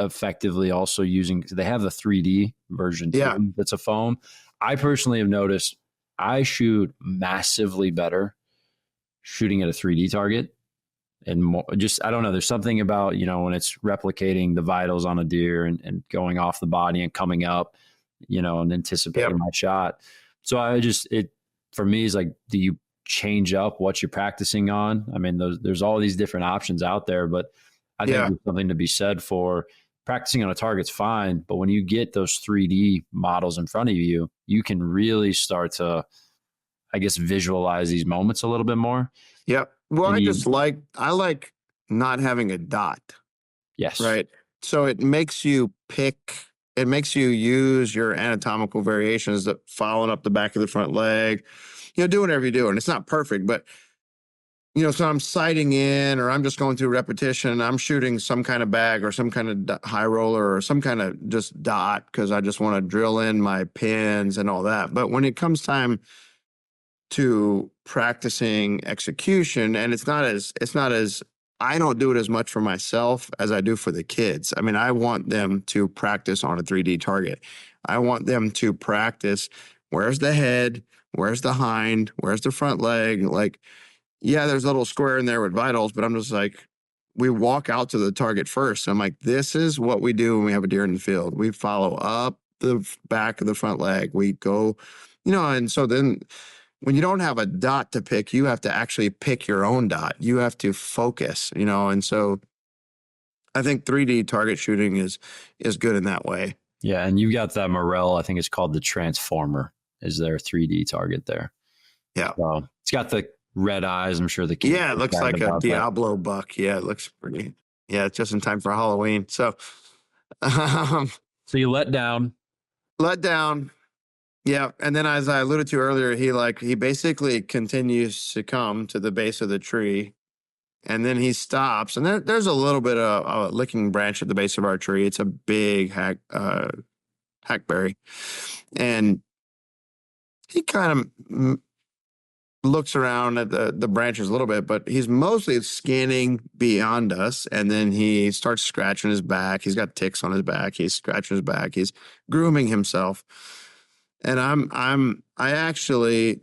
effectively also using, they have the 3D version too, that's a foam. I personally have noticed I shoot massively better shooting at a 3D target. And more, I don't know, there's something about, when it's replicating the vitals on a deer and going off the body and coming up, and anticipating my shot. So for me, is like, do you change up what you're practicing on? I mean, there's all these different options out there, but I think there's something to be said for practicing on a target's fine. But when you get those 3D models in front of you, you can really start to, I guess, visualize these moments a little bit more. Yep. Well, I like not having a dot. Yes. Right. So it makes you use your anatomical variations, that following up the back of the front leg, do whatever you do. And it's not perfect, but, so I'm sighting in, or I'm just going through repetition. I'm shooting some kind of bag or some kind of high roller or some kind of just dot, because I just want to drill in my pins and all that. But when it comes time to practicing execution, and it's not as I don't do it as much for myself as I do for the kids. I mean, I want them to practice on a 3D target. I want them to practice, where's the head, where's the hind, where's the front leg. Like, yeah, there's a little square in there with vitals, but I'm just like, we walk out to the target first. I'm like, this is what we do when we have a deer in the field. We follow up the back of the front leg. We go, and so then when you don't have a dot to pick, you have to actually pick your own dot. You have to focus, and so I think 3D target shooting is good in that way. Yeah, and you got that Morrell, I think it's called the Transformer, is their 3D target there. Yeah. So it's got the red eyes, I'm sure the kids. Yeah, it looks like a Diablo buck. Yeah, it looks pretty. Yeah, it's just in time for Halloween. So so you let down. Yeah, and then as I alluded to earlier, he basically continues to come to the base of the tree, and then he stops. And there's a little bit of a licking branch at the base of our tree. It's a big hackberry, and he kind of looks around at the branches a little bit, but he's mostly scanning beyond us. And then he starts scratching his back. He's got ticks on his back. He's scratching his back. He's grooming himself. And I actually,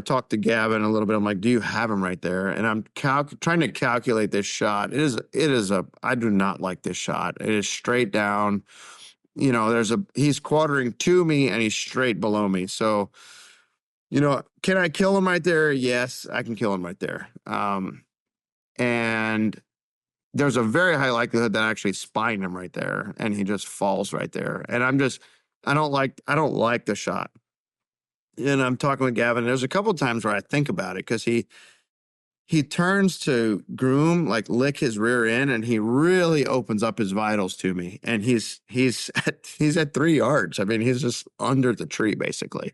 talked to Gavin a little bit. I'm like, do you have him right there? And I'm trying to calculate this shot. I do not like this shot. It is straight down. He's quartering to me and he's straight below me. So, can I kill him right there? Yes, I can kill him right there. And there's a very high likelihood that I actually spine him right there and he just falls right there. And I don't like the shot. And I'm talking with Gavin. There's a couple of times where I think about it, because he he turns to groom, like lick his rear end, and he really opens up his vitals to me. And he's at 3 yards. I mean, he's just under the tree basically.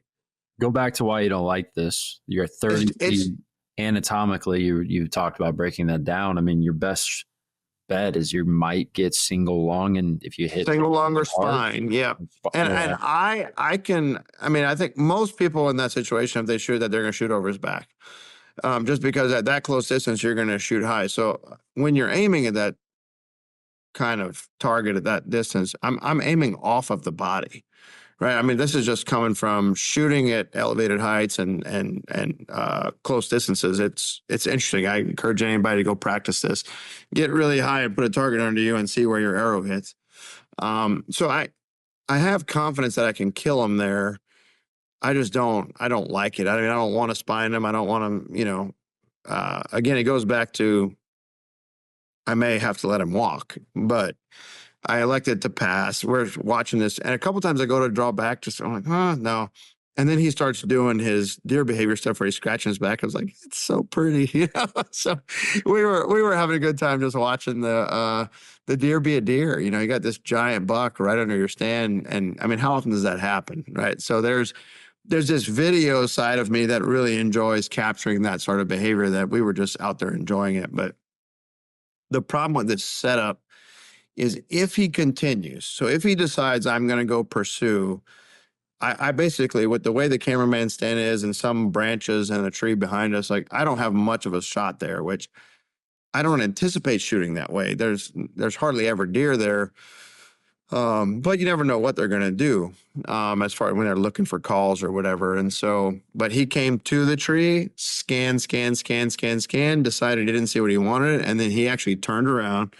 Go back to why you don't like this. You're 30 feet. Anatomically, you talked about breaking that down. I mean, your best bet is you might get single lung, and if you hit single lung or spine, yeah. And I think most people in that situation, if they shoot that, they're going to shoot over his back, just because at that close distance you're going to shoot high. So when you're aiming at that kind of target at that distance, I'm aiming off of the body, right? I mean, this is just coming from shooting at elevated heights and close distances. It's interesting. I encourage anybody to go practice this. Get really high and put a target under you and see where your arrow hits. So I have confidence that I can kill him there. I don't like it. I mean, I don't want to spine him. I don't want him, again, it goes back to, I may have to let him walk, but I elected to pass. We're watching this, and a couple times I go to draw back, I'm like, no. And then he starts doing his deer behavior stuff where he's scratching his back. I was like, it's so pretty, So we were having a good time just watching the deer be a deer. You got this giant buck right under your stand, and I mean, how often does that happen, right? So there's this video side of me that really enjoys capturing that sort of behavior, that we were just out there enjoying it. But the problem with this setup is if he continues, so if he decides I'm going to go pursue, I basically, with the way the cameraman stand is and some branches and a tree behind us, like I don't have much of a shot there, which I don't anticipate shooting that way. There's hardly ever deer there. But you never know what they're going to do, as far as when they're looking for calls or whatever. And so, but he came to the tree, scanned, decided he didn't see what he wanted. And then he actually turned around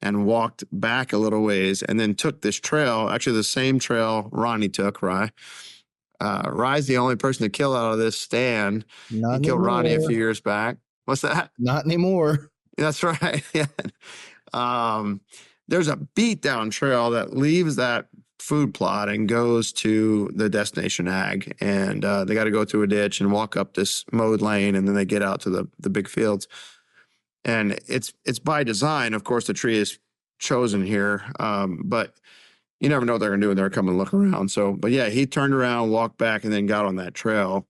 and walked back a little ways and then took this trail, actually the same trail Ronnie took, Rye. Rye's the only person to kill out of this stand. He killed Ronnie a few years back. What's that? Not anymore. That's right. Yeah. There's a beat down trail that leaves that food plot and goes to the destination ag. And they got to go through a ditch and walk up this mowed lane, and then they get out to the big fields. And it's by design. Of course, the tree is chosen here, but you never know what they're going to do when they're coming to look around. So, but yeah, he turned around, walked back, and then got on that trail.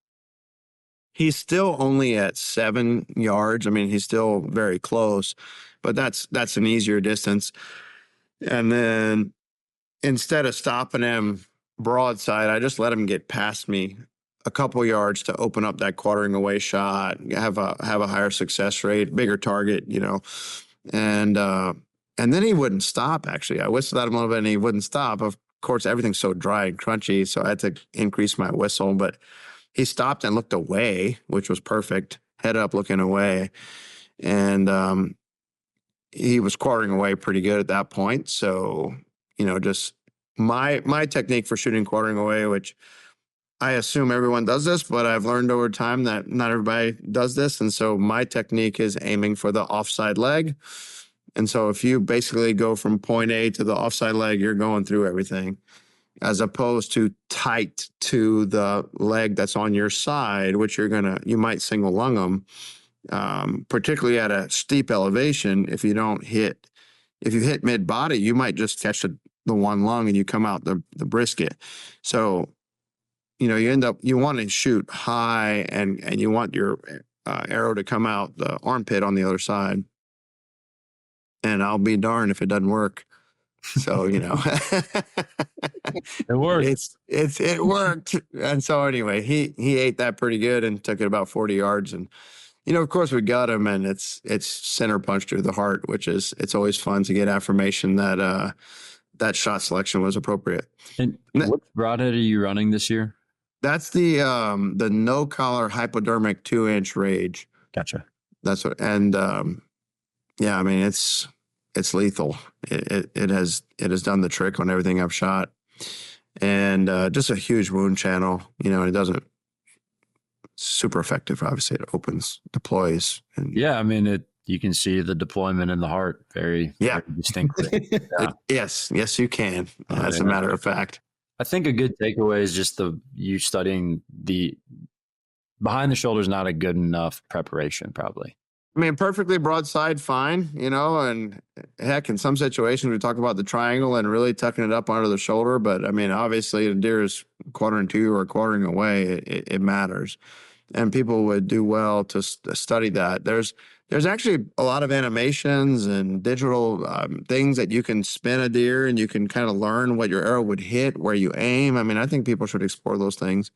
He's still only at 7 yards. I mean, he's still very close, but that's an easier distance. And then instead of stopping him broadside, I just let him get past me a couple yards to open up that quartering away shot, have a higher success rate, bigger target, and then he wouldn't stop. Actually, I whistled at him a little bit and he wouldn't stop. Of course, everything's so dry and crunchy, so I had to increase my whistle, but he stopped and looked away, which was perfect, head up looking away. And he was quartering away pretty good at that point. So, just my technique for shooting quartering away, which I assume everyone does this, but I've learned over time that not everybody does this. And so my technique is aiming for the offside leg. And so if you basically go from point A to the offside leg, you're going through everything, as opposed to tight to the leg that's on your side, which you might single lung them, particularly at a steep elevation. If you hit mid body, you might just catch the one lung and you come out the brisket. So, you want to shoot high and you want your arrow to come out the armpit on the other side. And I'll be darned if it doesn't work. So, it worked. It worked. And so anyway, he ate that pretty good and took it about 40 yards. And, of course we got him, and it's center punch through the heart, it's always fun to get affirmation that that shot selection was appropriate. And what broadhead are you running this year? That's the no collar hypodermic 2-inch Rage. Gotcha. That's what, and yeah, I mean it's lethal. It has done the trick on everything I've shot, and just a huge wound channel. And it doesn't super effective. Obviously, it deploys. And yeah, I mean you can see the deployment in the heart very distinctly. Yeah. Yes, you can. As a matter of fact. I think a good takeaway is just you studying the behind the shoulder is not a good enough preparation, probably. I mean, perfectly broadside, fine, and heck, in some situations we talk about the triangle and really tucking it up under the shoulder. But I mean, obviously, the deer is quartering to or quartering away. It matters, and people would do well to study that. There's actually a lot of animations and digital things that you can spin a deer, and you can kind of learn what your arrow would hit, where you aim. I mean, I think people should explore those things.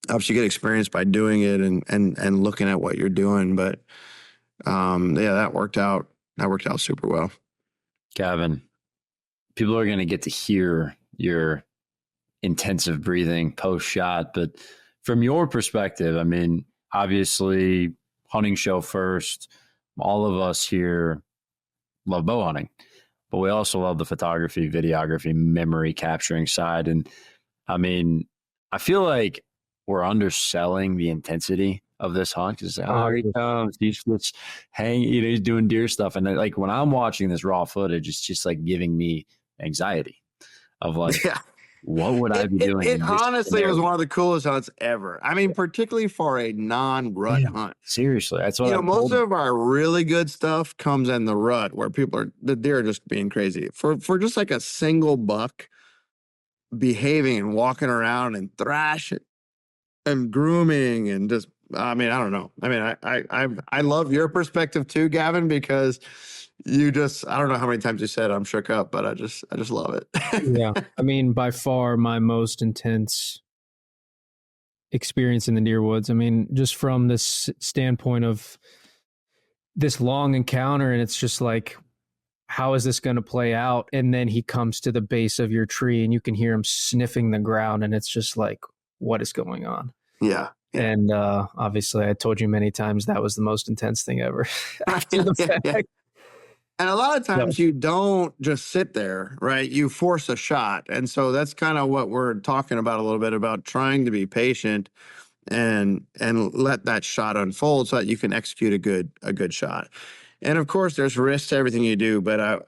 Obviously, you get experience by doing it and looking at what you're doing. But that worked out. That worked out super well. Gavin, people are going to get to hear your intensive breathing post shot, but from your perspective, I mean, obviously, hunting show first. All of us here love bow hunting, but we also love the photography, videography, memory capturing side. And I mean, I feel like we're underselling the intensity of this hunt because here he comes, he's just hanging, he's doing deer stuff. And like when I'm watching this raw footage, it's just like giving me anxiety of like, what would I be doing? It honestly was one of the coolest hunts ever. I mean, particularly for a non-rut hunt. Seriously, that's what most of our really good stuff comes in the rut where the deer are just being crazy. For just like a single buck behaving and walking around and thrashing and grooming and just, I mean, I don't know. I mean, I love your perspective too, Gavin, because you just, I don't know how many times you said I'm shook up, but I just love it. Yeah. I mean, by far my most intense experience in the deer woods. I mean, just from this standpoint of this long encounter, and it's just like, how is this going to play out? And then he comes to the base of your tree and you can hear him sniffing the ground, and it's just like, what is going on? Yeah. And obviously, I told you many times that was the most intense thing ever. After the fact. And a lot of times you don't just sit there, right? You force a shot. And so that's kind of what we're talking about a little bit, about trying to be patient and let that shot unfold so that you can execute a good shot. And of course, there's risks to everything you do, but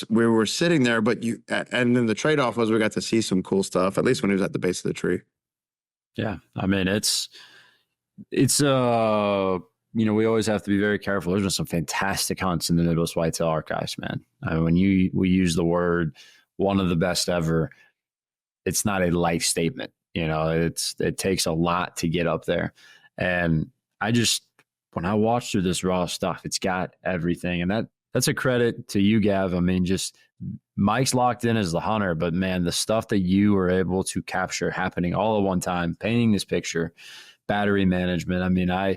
we were sitting there, and then the trade-off was we got to see some cool stuff, at least when he was at the base of the tree. Yeah. I mean, it's we always have to be very careful. There's been some fantastic hunts in the Midwest Whitetail archives, man. I mean, when we use the word one of the best ever, it's not a life statement. It takes a lot to get up there. And when I watch through this raw stuff, it's got everything. And that's a credit to you, Gav. I mean, just Mike's locked in as the hunter, but man, the stuff that you were able to capture happening all at one time, painting this picture, battery management. I mean, I'm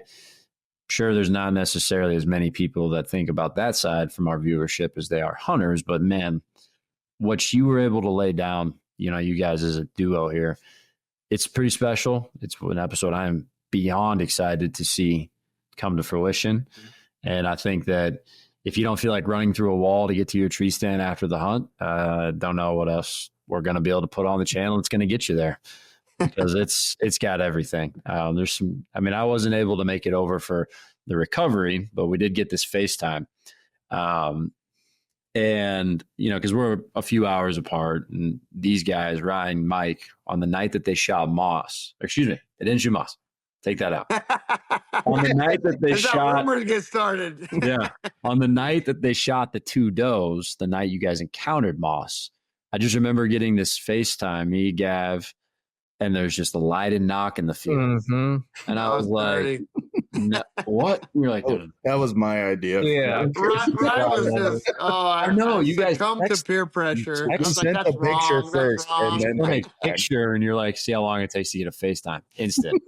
sure there's not necessarily as many people that think about that side from our viewership as they are hunters, but man, what you were able to lay down, you guys as a duo here, it's pretty special. It's an episode I am beyond excited to see come to fruition. And I think that if you don't feel like running through a wall to get to your tree stand after the hunt, don't know what else we're going to be able to put on the channel. It's going to get you there because it's got everything. I wasn't able to make it over for the recovery, but we did get this FaceTime. And, because we're a few hours apart, and these guys, Ryan and Mike, on the night that they shot Moss, they didn't shoot Moss. Take that out. On the night that they shot, rumors get started. Yeah. On the night that they shot the two does, the night you guys encountered Moss, I just remember getting this FaceTime, me, Gav, and there's just a light and knock in the field. Mm-hmm. And I was like, no, what? You're like, that was my idea. Yeah. Ryan was just, I know. You guys come to peer pressure. I sent the picture first, and then a picture, and you're like, see how long it takes to get a FaceTime. Instant.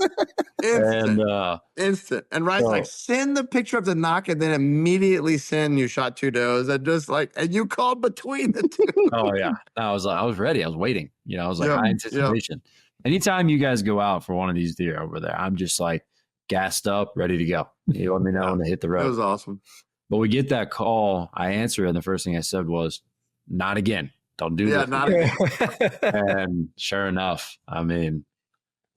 Instant. And Ryan's like, send the picture of the knock, and then immediately send you shot two does, and you called between the two. Oh yeah. I was ready. I was waiting. I was like, high anticipation. Anytime you guys go out for one of these deer over there, I'm just like gassed up, ready to go. You let me know when to hit the road. That was awesome. But we get that call. I answer, and the first thing I said was, not again. Don't do that. Not again. And sure enough, I mean,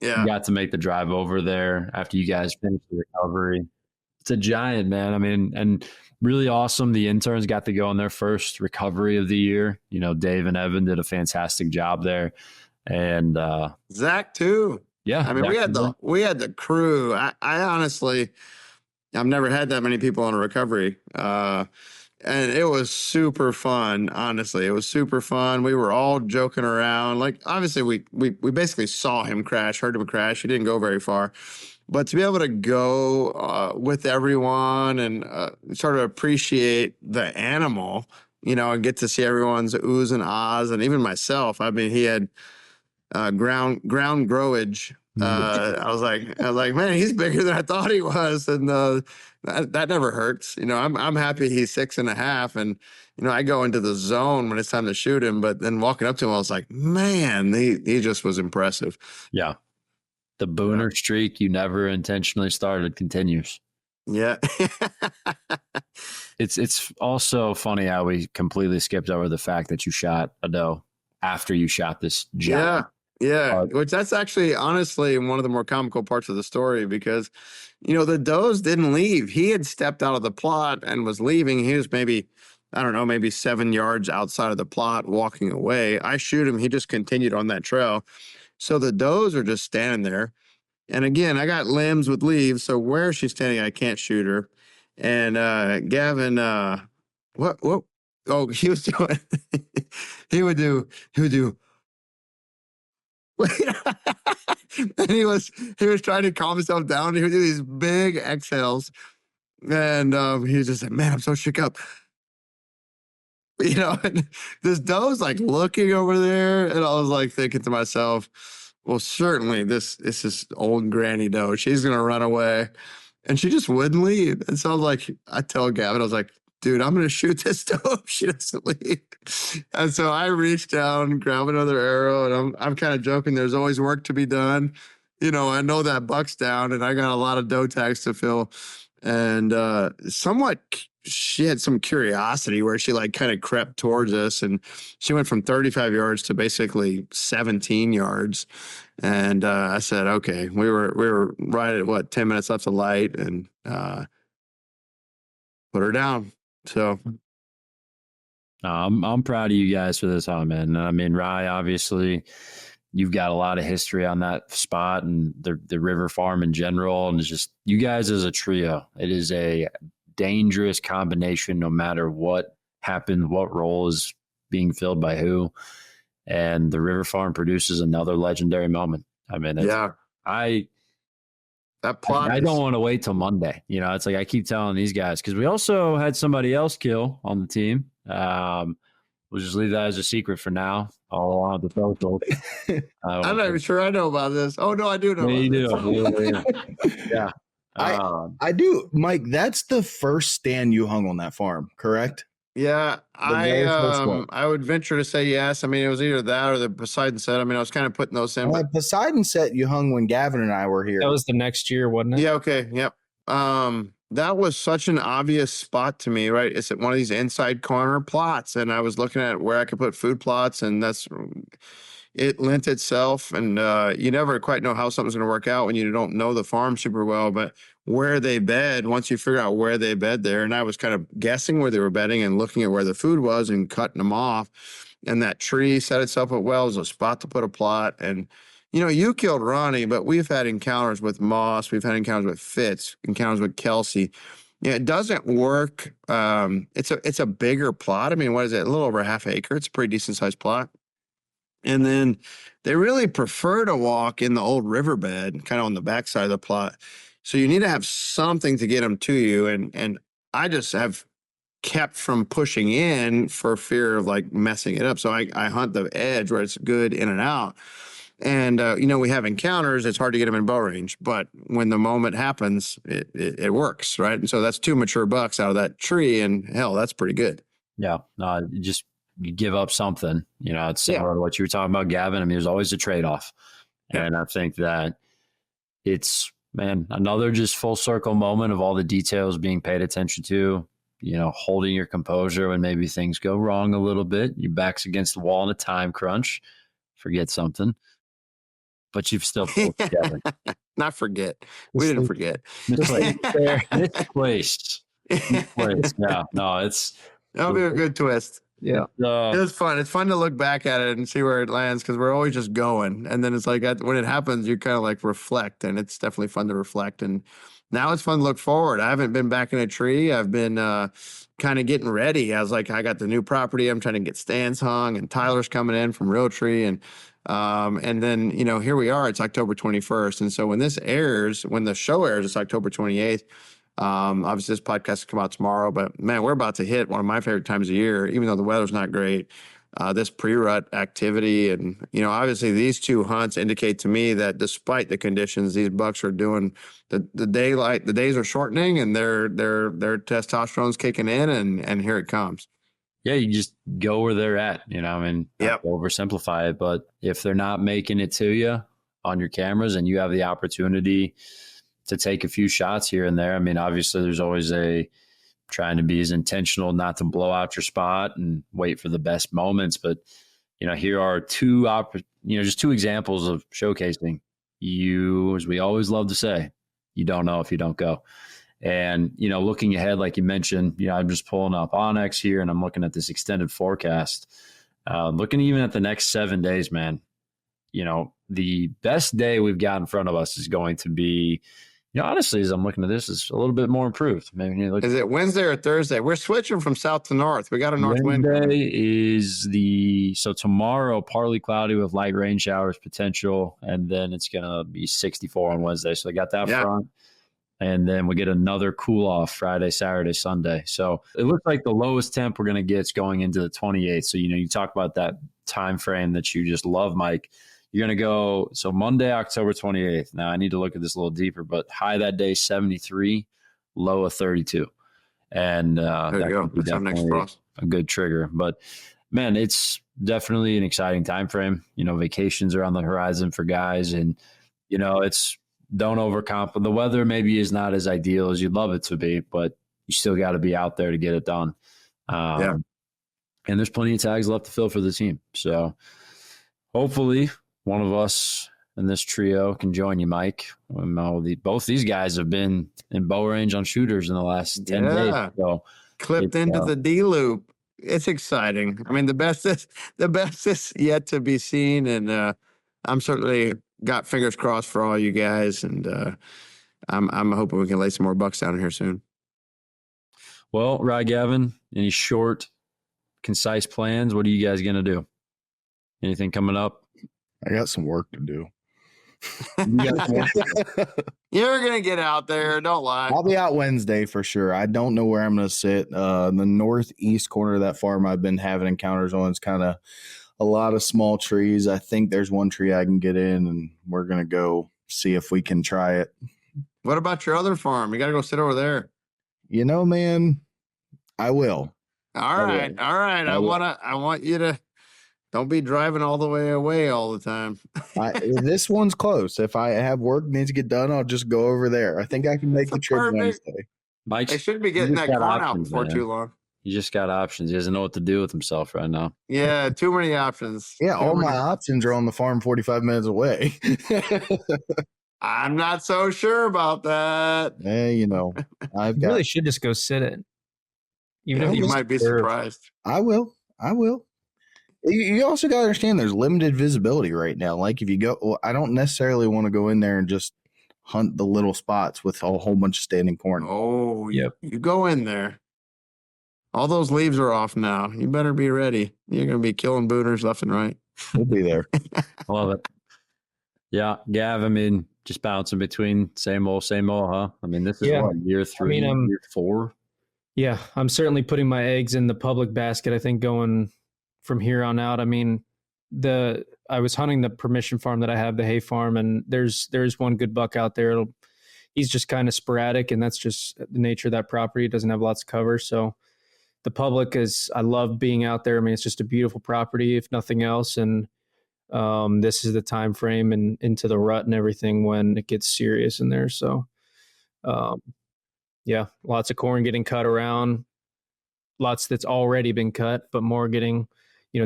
we got to make the drive over there after you guys finished the recovery. It's a giant, man. I mean, and really awesome. The interns got to go on their first recovery of the year. Dave and Evan did a fantastic job there. And Zach too. Yeah. I mean, we had the crew. I honestly, I've never had that many people on a recovery. And it was super fun. Honestly, it was super fun. We were all joking around. Like, obviously, we basically saw him crash, heard him crash. He didn't go very far, but to be able to go with everyone and sort of appreciate the animal, and get to see everyone's oohs and ahs, and even myself. I mean, he had ground growage. I was like, man, he's bigger than I thought he was, and that never hurts. I'm happy he's 6.5, and I go into the zone when it's time to shoot him. But then walking up to him, I was like, man, he just was impressive. Yeah, the Booner streak you never intentionally started continues. Yeah. It's also funny how we completely skipped over the fact that you shot a doe after you shot this giant. Yeah, which that's actually honestly one of the more comical parts of the story, because the does didn't leave. He had stepped out of the plot and was leaving. He was maybe 7 yards outside of the plot walking away. I shoot him. He just continued on that trail. So the does are just standing there. And again, I got limbs with leaves, so where she's standing, I can't shoot her. And Gavin, what? Oh, he was doing. he would do. And he was trying to calm himself down. He would do these big exhales, and he was just like, "Man, I'm so shook up." And this doe's like looking over there, and I was like thinking to myself, well, certainly this is old granny doe. She's gonna run away, and she just wouldn't leave. And so I told Gavin, I was like, dude, I'm gonna shoot this doe if she doesn't leave. And so I reached down, grabbed another arrow, and I'm kind of joking. There's always work to be done. I know that buck's down, and I got a lot of doe tags to fill. And somewhat, she had some curiosity where she kind of crept towards us, and she went from 35 yards to basically 17 yards. And I said, okay, we were right at 10 minutes left of light, and put her down. So I'm proud of you guys for this hunt, man. I mean, Rye, obviously, you've got a lot of history on that spot and the river farm in general. And it's just you guys as a trio. It is a dangerous combination no matter what happens, what role is being filled by who. And the river farm produces another legendary moment. I mean, I don't want to wait till Monday. It's like I keep telling these guys, because we also had somebody else kill on the team. We'll just leave that as a secret for now. All along the social. I'm not even sure I know about this. Oh no, I do know. You do. Yeah. I do, Mike. That's the first stand you hung on that farm, correct? Yeah, I would venture to say yes. I mean, it was either that or the Poseidon set. I mean, I was kind of putting those in. Poseidon set you hung when Gavin and I were here. That was the next year, wasn't it? Yeah. Okay. Yep. That was such an obvious spot to me, right? It's at one of these inside corner plots, and I was looking at where I could put food plots, and it lent itself. And you never quite know how something's going to work out when you don't know the farm super well, but where they bed, once you figure out where they bed there, and I was kind of guessing where they were bedding and looking at where the food was and cutting them off, and that tree set itself up well as a spot to put a plot. And you killed Ronnie, but we've had encounters with Moss. We've had encounters with Fitz, encounters with Kelsey. Yeah, it doesn't work. It's a bigger plot. I mean, what is it? A little over ½ acre. It's a pretty decent sized plot. And then they really prefer to walk in the old riverbed, kind of on the backside of the plot. So you need to have something to get them to you. And I just have kept from pushing in for fear of messing it up. So I hunt the edge where it's good in and out. And, we have encounters. It's hard to get them in bow range. But when the moment happens, it works, right? And so that's 2 mature bucks out of that tree. And hell, that's pretty good. Yeah. No, you give up something. It's similar to what you were talking about, Gavin. I mean, there's always a trade-off. Yeah. And I think that it's, man, another just full circle moment of all the details being paid attention to, holding your composure when maybe things go wrong a little bit. Your back's against the wall in a time crunch. Forget something. But you've still pulled together. Not forget. We didn't forget. Misplaced. Yeah. No, it's... That'll be a good twist. Yeah. It's fun. It's fun to look back at it and see where it lands because we're always just going. And then it's like when it happens, you kind of like reflect, and it's definitely fun to reflect. And now it's fun to look forward. I haven't been back in a tree. I've been kind of getting ready. I was like, I got the new property. I'm trying to get stands hung, and Tyler's coming in from Realtree, and then here we are. It's October 21st, and so when the show airs, it's October 28th. Obviously this podcast will come out tomorrow, but man, we're about to hit one of my favorite times of year, even though the weather's not great. This pre-rut activity, and obviously these two hunts indicate to me that despite the conditions, these bucks are doing the days are shortening, and their testosterone's kicking in, and here it comes. Yeah, you just go where they're at. Not oversimplify it, but if they're not making it to you on your cameras, and you have the opportunity to take a few shots here and there. I mean, obviously there's always trying to be as intentional, not to blow out your spot and wait for the best moments. But, here are just two examples of showcasing. As we always love to say, you don't know if you don't go. And, looking ahead, like you mentioned, I'm just pulling up Onyx here, and I'm looking at this extended forecast, looking even at the next 7 days, man. The best day we've got in front of us is going to be, honestly, as I'm looking at this, is a little bit more improved. Maybe is it Wednesday or Thursday? We're switching from south to north. We got a north wind. Wednesday is so tomorrow, partly cloudy with light rain showers potential, and then it's going to be 64 on Wednesday. So they got that front. And then we get another cool off Friday, Saturday, Sunday. So it looks like the lowest temp we're going to get is going into the 28th. So, you talk about that time frame that you just love, Mike. You're going to go, so Monday, October 28th. Now, I need to look at this a little deeper, but high that day, 73, low of 32. And that could be definitely a good trigger. But, man, it's definitely an exciting time frame. Vacations are on the horizon for guys. And, it's don't overcomplicate. The weather maybe is not as ideal as you'd love it to be, but you still got to be out there to get it done. And there's plenty of tags left to fill for the team. So, hopefully – one of us in this trio can join you, Mike. Both these guys have been in bow range on shooters in the last 10 days. So clipped into the D loop. It's exciting. I mean, the best is yet to be seen, and I'm certainly got fingers crossed for all you guys, and I'm hoping we can lay some more bucks down here soon. Well, Rod Gavin, any short, concise plans? What are you guys gonna do? Anything coming up? I got some work to do. You're going to get out there. Don't lie. I'll be out Wednesday for sure. I don't know where I'm going to sit. The northeast corner of that farm I've been having encounters on is kind of a lot of small trees. I think there's one tree I can get in, and we're going to go see if we can try it. What about your other farm? You got to go sit over there. Man, I will. All right. I want you to. Don't be driving all the way away all the time. This one's close. If I have work needs to get done, I'll just go over there. I think I can make the trip Wednesday. Mike, they should be getting that corn out before too long. He just got options. He doesn't know what to do with himself right now. Yeah, too many options. Yeah, all my options are on the farm 45 minutes away. I'm not so sure about that. I've really should just go sit it. Even if you might be surprised. I will. You also got to understand there's limited visibility right now. Like if you go, I don't necessarily want to go in there and just hunt the little spots with a whole bunch of standing corn. Oh, yep. You go in there. All those leaves are off now. You better be ready. You're going to be killing booners left and right. We'll be there. I love it. Yeah, Gav, just bouncing between same old, huh? This is year 3, year 4. Yeah, I'm certainly putting my eggs in the public basket, I think, going from here on out. I was hunting the permission farm that I have, the hay farm, and there's one good buck out there. He's just kind of sporadic, and that's just the nature of that property. It doesn't have lots of cover. So the public I love being out there. It's just a beautiful property, if nothing else. And this is the time frame and into the rut and everything when it gets serious in there. So lots of corn getting cut around, lots that's already been cut, but more getting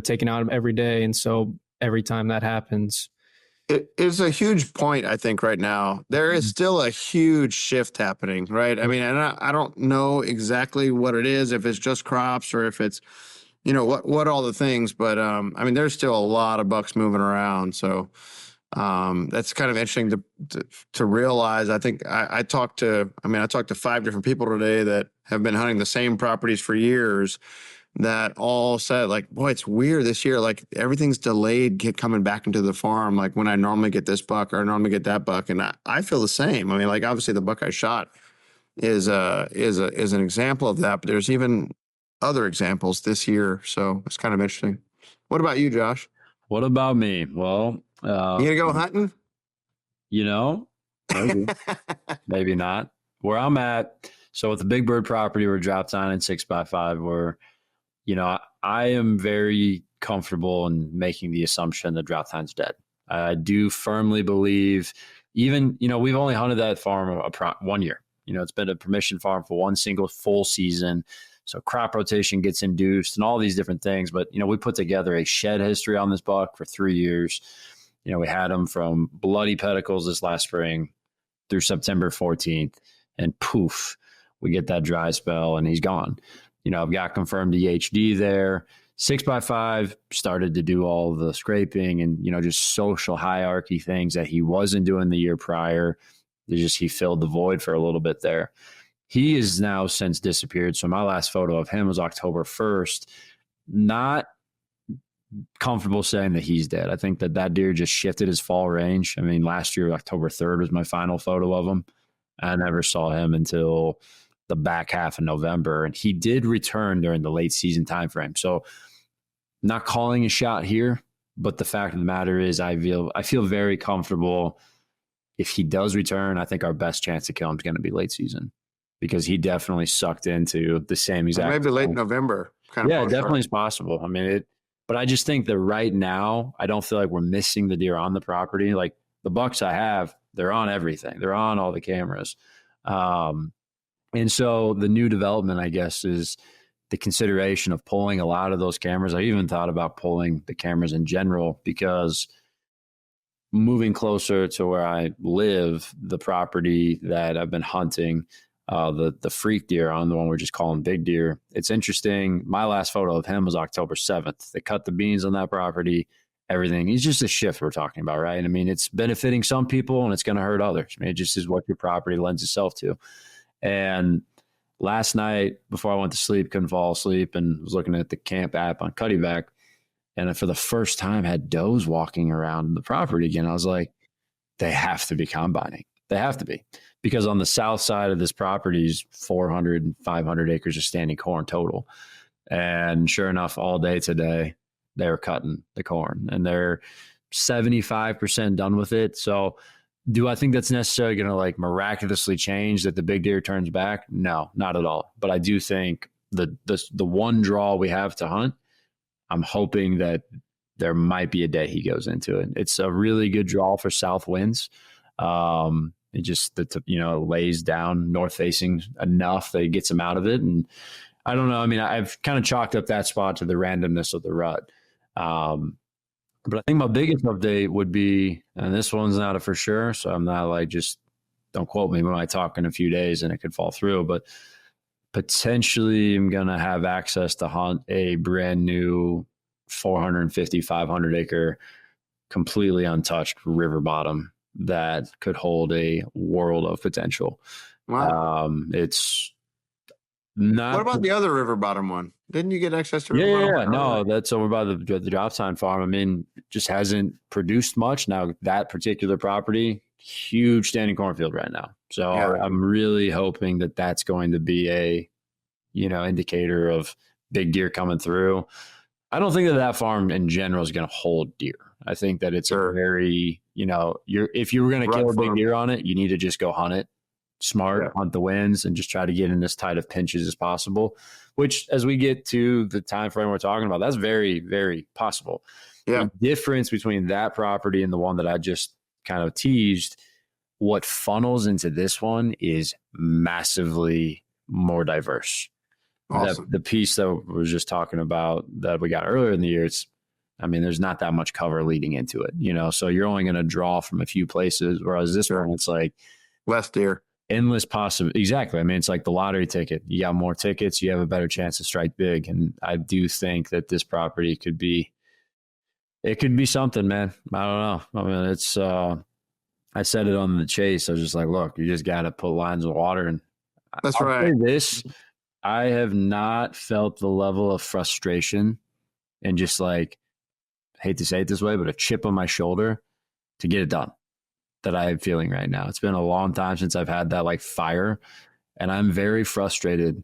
taken out every day. And so every time that happens, it is a huge point, I think, right now. There is still a huge shift happening, right? And I don't know exactly what it is, if it's just crops or if it's you know, what all the things, but I mean, there's still a lot of bucks moving around. So that's kind of interesting to realize. I think I talked to 5 different people today that have been hunting the same properties for years that all said, like, boy, it's weird this year. Like, everything's delayed coming back into the farm. Like, when I normally get this buck or I normally get that buck. And I feel the same. I mean, like, obviously the buck I shot is an example of that, but there's even other examples this year. So it's kind of interesting. What about you, Josh? What about me? Well, You gonna go hunting? You know, maybe, maybe not. Where I'm at, so with the Big Bird property, we're drop down in 6x5. Where, you know, I am very comfortable in making the assumption that drop time's dead. I do firmly believe, even, you know, we've only hunted that farm 1 year. You know, it's been a permission farm for one single full season. So crop rotation gets induced and all these different things. But, you know, we put together a shed history on this buck for 3 years. You know, we had him from bloody pedicles this last spring through September 14th, and poof, we get that dry spell and he's gone. You know, I've got confirmed EHD there. 6x5 started to do all the scraping and, you know, just social hierarchy things that he wasn't doing the year prior. He filled the void for a little bit there. He is now since disappeared. So my last photo of him was October 1st. Not comfortable saying that he's dead. I think that deer just shifted his fall range. I mean, last year, October 3rd was my final photo of him. I never saw him until the back half of November. And he did return during the late season timeframe. So not calling a shot here, but the fact of the matter is I feel very comfortable. If he does return, I think our best chance to kill him is going to be late season, because he definitely sucked into the same exact. Maybe late November. Yeah, definitely is possible. I mean, but I just think that right now, I don't feel like we're missing the deer on the property. Like the bucks I have, they're on everything. They're on all the cameras. And so the new development, I guess, is the consideration of pulling a lot of those cameras. I even thought about pulling the cameras in general, because moving closer to where I live, the property that I've been hunting, the freak deer on, the one we're just calling big deer. It's interesting. My last photo of him was October 7th. They cut the beans on that property, everything. It's just a shift we're talking about, right? I mean, it's benefiting some people and it's going to hurt others. I mean, it just is what your property lends itself to. And last night, before I went to sleep, couldn't fall asleep, and was looking at the camp app on Cuddyback. And for the first time, had does walking around the property again. I was like, they have to be combining. They have to be. Because on the south side of this property is 400 and 500 acres of standing corn total. And sure enough, all day today, they were cutting the corn. And they're 75% done with it. So do I think that's necessarily going to like miraculously change that the big deer turns back? No, not at all. But I do think the one draw we have to hunt, I'm hoping that there might be a day he goes into it. It's a really good draw for south winds. It just, lays down north facing enough that it gets him out of it. And I don't know. I mean, I've kind of chalked up that spot to the randomness of the rut. But I think my biggest update would be, and this one's not a for sure, so I'm not like, just don't quote me when I talk in a few days and it could fall through, but potentially I'm going to have access to hunt a brand new 450, 500 acre, completely untouched river bottom that could hold a world of potential. Wow. It's not. What about the other river bottom one? Didn't you get access to river bottom? No, that's over by the drop sign farm. I mean, just hasn't produced much. Now that particular property, huge standing cornfield right now. So yeah. I'm really hoping that that's going to be a, indicator of big deer coming through. I don't think that farm in general is going to hold deer. I think that it's a very, if you were going to kill a big deer on it, you need to just go hunt it smart, hunt the winds, and just try to get in as tight of pinches as possible, which as we get to the time frame we're talking about, that's very, very possible. Yeah. The difference between that property and the one that I just kind of teased, what funnels into this one is massively more diverse. Awesome. The piece that we were just talking about that we got earlier in the year, there's not that much cover leading into it, so you're only going to draw from a few places, whereas this one, it's like less deer. endless possible. Exactly. I mean, it's like the lottery ticket. You got more tickets, you have a better chance to strike big. And I do think that this property could be something, man. I don't know. I mean, it's, I said it on the chase. I was just like, look, you just got to put lines of water. And That's I'll right. say this, I have not felt the level of frustration and just like, I hate to say it this way, but a chip on my shoulder to get it done that I am feeling right now. It's been a long time since I've had that like fire, and I'm very frustrated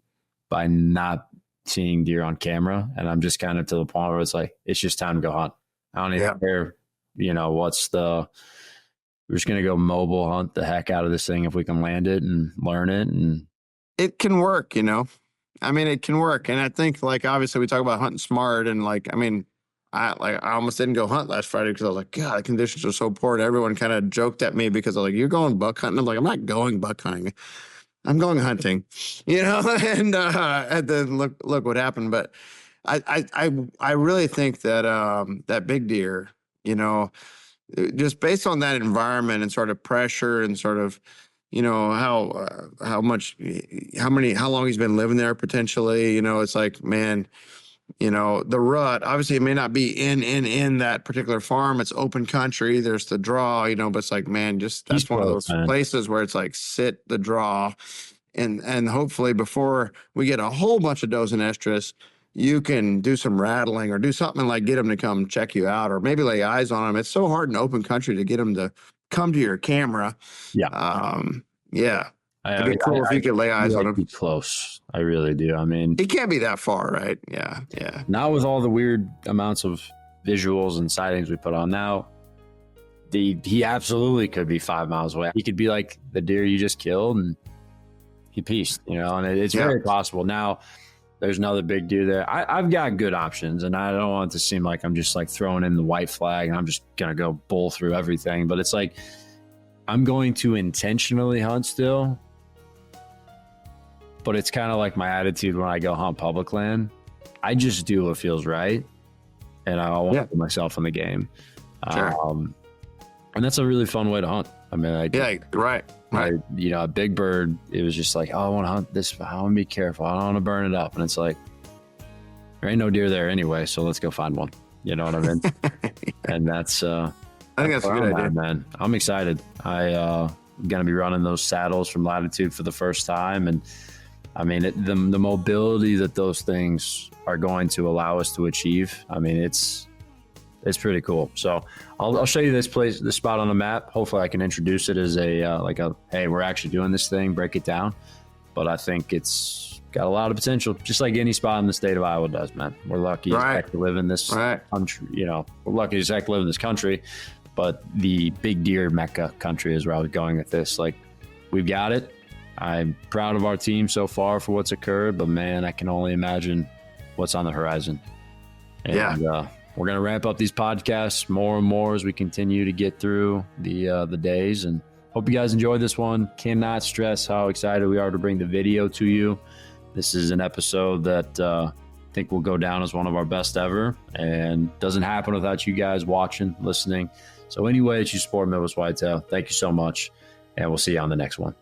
by not seeing deer on camera. And I'm just kind of to the point where it's like, it's just time to go hunt. I don't even care, you know, we're just going to go mobile hunt the heck out of this thing if we can land it and learn it. And it can work, you know. I mean, it can work. And I think, like, obviously we talk about hunting smart, and like, I mean, I almost didn't go hunt last Friday because I was like, God, the conditions are so poor. And everyone kind of joked at me because I was like, you're going buck hunting. I'm like, I'm not going buck hunting. I'm going hunting, you know. And then look what happened. But I really think that that big deer, you know, just based on that environment and sort of pressure and sort of, you know, how long he's been living there potentially, you know, it's like, man, you know, the rut, obviously it may not be in that particular farm. It's open country. There's the draw, you know, but it's like, man, just that's one of those places where it's like sit the draw. And hopefully before we get a whole bunch of does and estrus, you can do some rattling or do something like get them to come check you out, or maybe lay eyes on them. It's so hard in open country to get them to come to your camera. Yeah. Yeah. It'd be cool if you could lay eyes on him. Close. I really do. I mean, he can't be that far, right? Yeah. Yeah. Not with all the weird amounts of visuals and sightings we put on now. He absolutely could be 5 miles away. He could be like the deer you just killed and he pieced, you know, and it's very possible. Now there's another big deer there. I've got good options, and I don't want it to seem like I'm just like throwing in the white flag and I'm just going to go bull through everything. But it's like, I'm going to intentionally hunt still. But it's kind of like my attitude when I go hunt public land. I just do what feels right, and I want to put myself in the game. Sure. And that's a really fun way to hunt. I mean, right. You know, a big bird, it was just like, oh, I want to hunt this. I want to be careful. I don't want to burn it up. And it's like, there ain't no deer there anyway, so let's go find one. You know what I mean? And that's, I think that's a good idea, man. I'm excited. I'm going to be running those saddles from Latitude for the first time. And I mean, the mobility that those things are going to allow us to achieve, I mean, it's pretty cool. So I'll show you this spot on the map. Hopefully I can introduce it as hey, we're actually doing this thing, break it down. But I think it's got a lot of potential, just like any spot in the state of Iowa does, man. We're lucky to live in this country. You know, we're lucky to live in this country, but the big deer Mecca country is where I was going with this. Like, we've got it. I'm proud of our team so far for what's occurred, but man, I can only imagine what's on the horizon. And we're going to ramp up these podcasts more and more as we continue to get through the days, and hope you guys enjoyed this one. Cannot stress how excited we are to bring the video to you. This is an episode that I think will go down as one of our best ever, and doesn't happen without you guys watching, listening. So anyway, it's you support Midwest Whitetail. Thank you so much, and we'll see you on the next one.